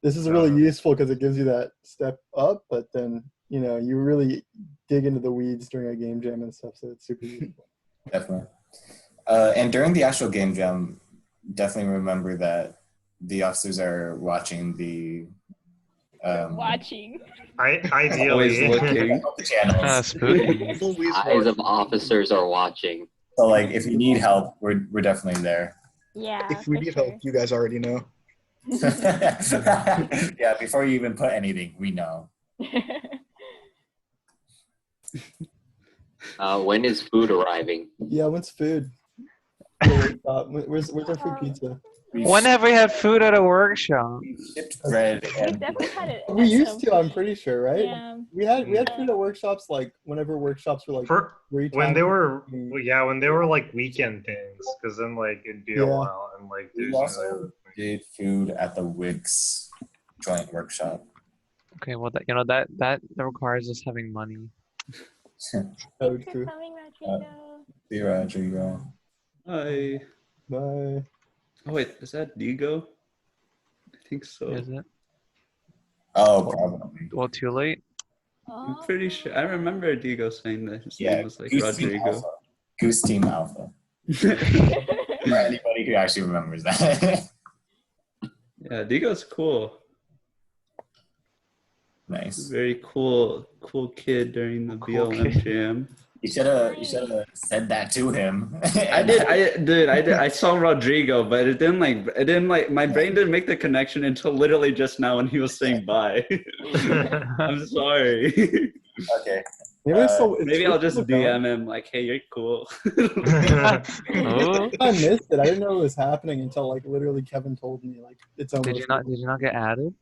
S7: this is really useful because it gives you that step up, but then, you know, you really dig into the weeds during a game jam and stuff. So it's super useful.
S1: definitely. And during the actual game jam, definitely remember that the officers are watching the
S3: Watching.
S4: Ideally.
S5: Always looking.
S1: the channels.
S2: Kinda spooky.
S6: Always
S8: Eyes of
S6: watching.
S8: officers are watching.
S1: So like, if you need help, we're definitely there.
S3: Yeah.
S6: If we
S3: for
S6: need
S3: sure.
S6: help, you guys already know.
S1: Yeah, before you even put anything, we know.
S8: When is food arriving?
S7: Yeah, when's food? Where's our free pizza?
S2: When have we had food at a workshop?
S1: We shipped bread
S3: We
S1: and
S3: definitely had it.
S7: We
S3: at
S7: used
S3: some
S7: to, I'm
S3: point.
S7: pretty sure, right?
S3: Yeah.
S7: We had food at workshops like whenever workshops were like
S4: For
S7: 3
S4: when
S7: times
S4: they
S7: a
S4: were,
S7: week.
S4: yeah, when they were like weekend things, because then like it'd be a
S7: Yeah.
S4: while and like
S1: we
S4: there's
S1: also did food at the Wix joint workshop.
S2: Okay, well, that requires us having money.
S7: Oh,
S3: Thanks for
S7: true.
S3: coming, Rodrigo.
S1: See you, Rodrigo.
S5: Hi.
S7: Bye.
S5: Oh wait, is that Digo? I think so.
S2: Is it?
S1: Oh, probably.
S2: Well, too late.
S5: I'm pretty sure. I remember Digo saying that his
S1: Yeah,
S5: name was like
S1: Goose Team
S5: Rodrigo.
S1: Alpha. Goose Team Alpha. For anybody who actually remembers that.
S5: Yeah, Digo's cool.
S1: Nice.
S5: Very cool kid during the
S2: Cool
S5: BLM
S2: kid.
S5: jam.
S1: You should have said that to him.
S5: I did. I saw Rodrigo, but it didn't like my brain didn't make the connection until literally just now when he was saying bye. I'm sorry.
S1: Okay.
S7: Maybe
S5: Maybe I'll just DM him like, hey, you're cool.
S2: Oh,
S7: I missed it. I didn't know it was happening until like literally Kevin told me like it's almost.
S2: did you not get added?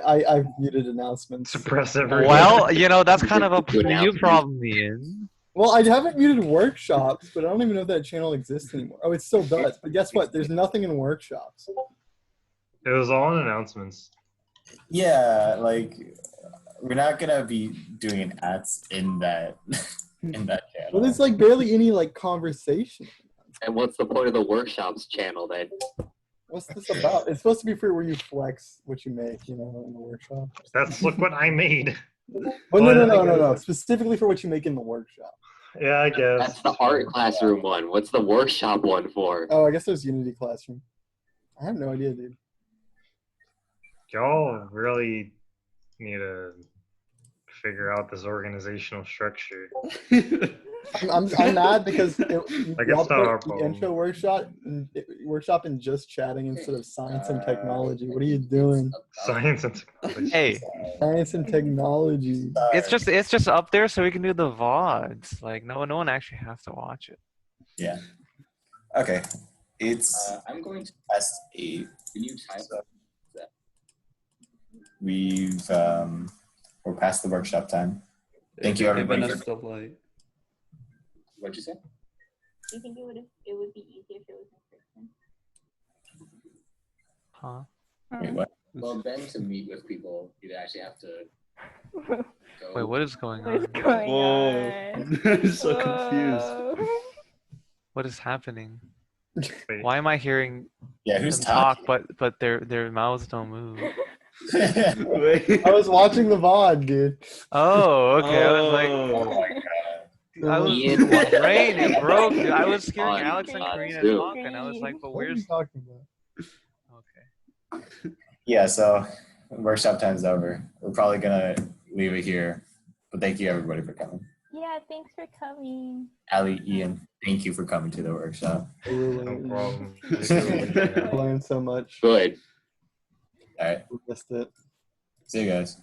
S7: I muted announcements.
S4: suppress everything.
S2: Well, that's kind of up
S8: Good
S2: to you,
S8: announcement.
S2: probably. Ian.
S7: Well, I haven't muted workshops, but I don't even know if that channel exists anymore. Oh, it still does. But guess what? There's nothing in workshops.
S4: It was all in announcements.
S1: Yeah, like we're not gonna be doing ads in that channel.
S7: Well, there's like barely any like conversation.
S8: And what's the point of the workshops channel then?
S7: What's this about? It's supposed to be for where you flex what you make, in the workshop.
S4: That's look what I made.
S7: Well, no. Specifically for what you make in the workshop.
S4: Yeah, I guess.
S8: That's the art classroom one. What's the workshop one for?
S7: Oh, I guess there's Unity Classroom. I have no idea, dude.
S4: Y'all really need to figure out this organizational structure.
S7: I'm mad because
S4: Like,
S7: y'all
S4: it's not our
S7: put the
S4: problem.
S7: intro workshop in just chatting instead of science and technology. What are you doing?
S4: Science and technology.
S2: Hey,
S7: Science and technology.
S2: it's just up there so we can do the VODs. Like no one actually has to watch it.
S1: Yeah. Okay. It's. I'm going to test a new type of. We're past the workshop time. Thank you, everybody.
S5: Giving us the light.
S1: What'd you say?
S3: Do you think it would be easier if it was in
S2: Huh?
S3: person?
S1: Wait, what? Well, then to meet with people, you'd actually have to go.
S2: Wait, what is going
S3: What is
S2: on?
S3: going
S5: Whoa.
S3: on?
S5: I'm so confused.
S3: Whoa.
S2: What is happening?
S4: Wait,
S2: Why am I hearing
S1: Yeah, who's
S2: them talk,
S1: talking?
S2: but their mouths don't move?
S5: Wait.
S7: I was watching the VOD, dude.
S2: Oh, okay. I was like,
S5: Oh.
S2: I was
S8: Ian,
S2: my brain, it broke. Dude. I was hearing
S8: On
S2: Alex and
S8: God,
S2: Karina
S8: dude.
S2: talk, and I was like, but
S7: What are you
S2: where's
S7: talking about?
S2: okay?
S1: Yeah, so workshop time's over. We're probably gonna leave it here. But thank you everybody for coming.
S3: Yeah, thanks for coming.
S1: Ali, Ian, thank you for coming to the workshop.
S7: I will
S4: no
S7: learn.
S4: problem.
S7: I learned so much.
S8: Good.
S1: All right.
S7: Missed it.
S1: See you guys.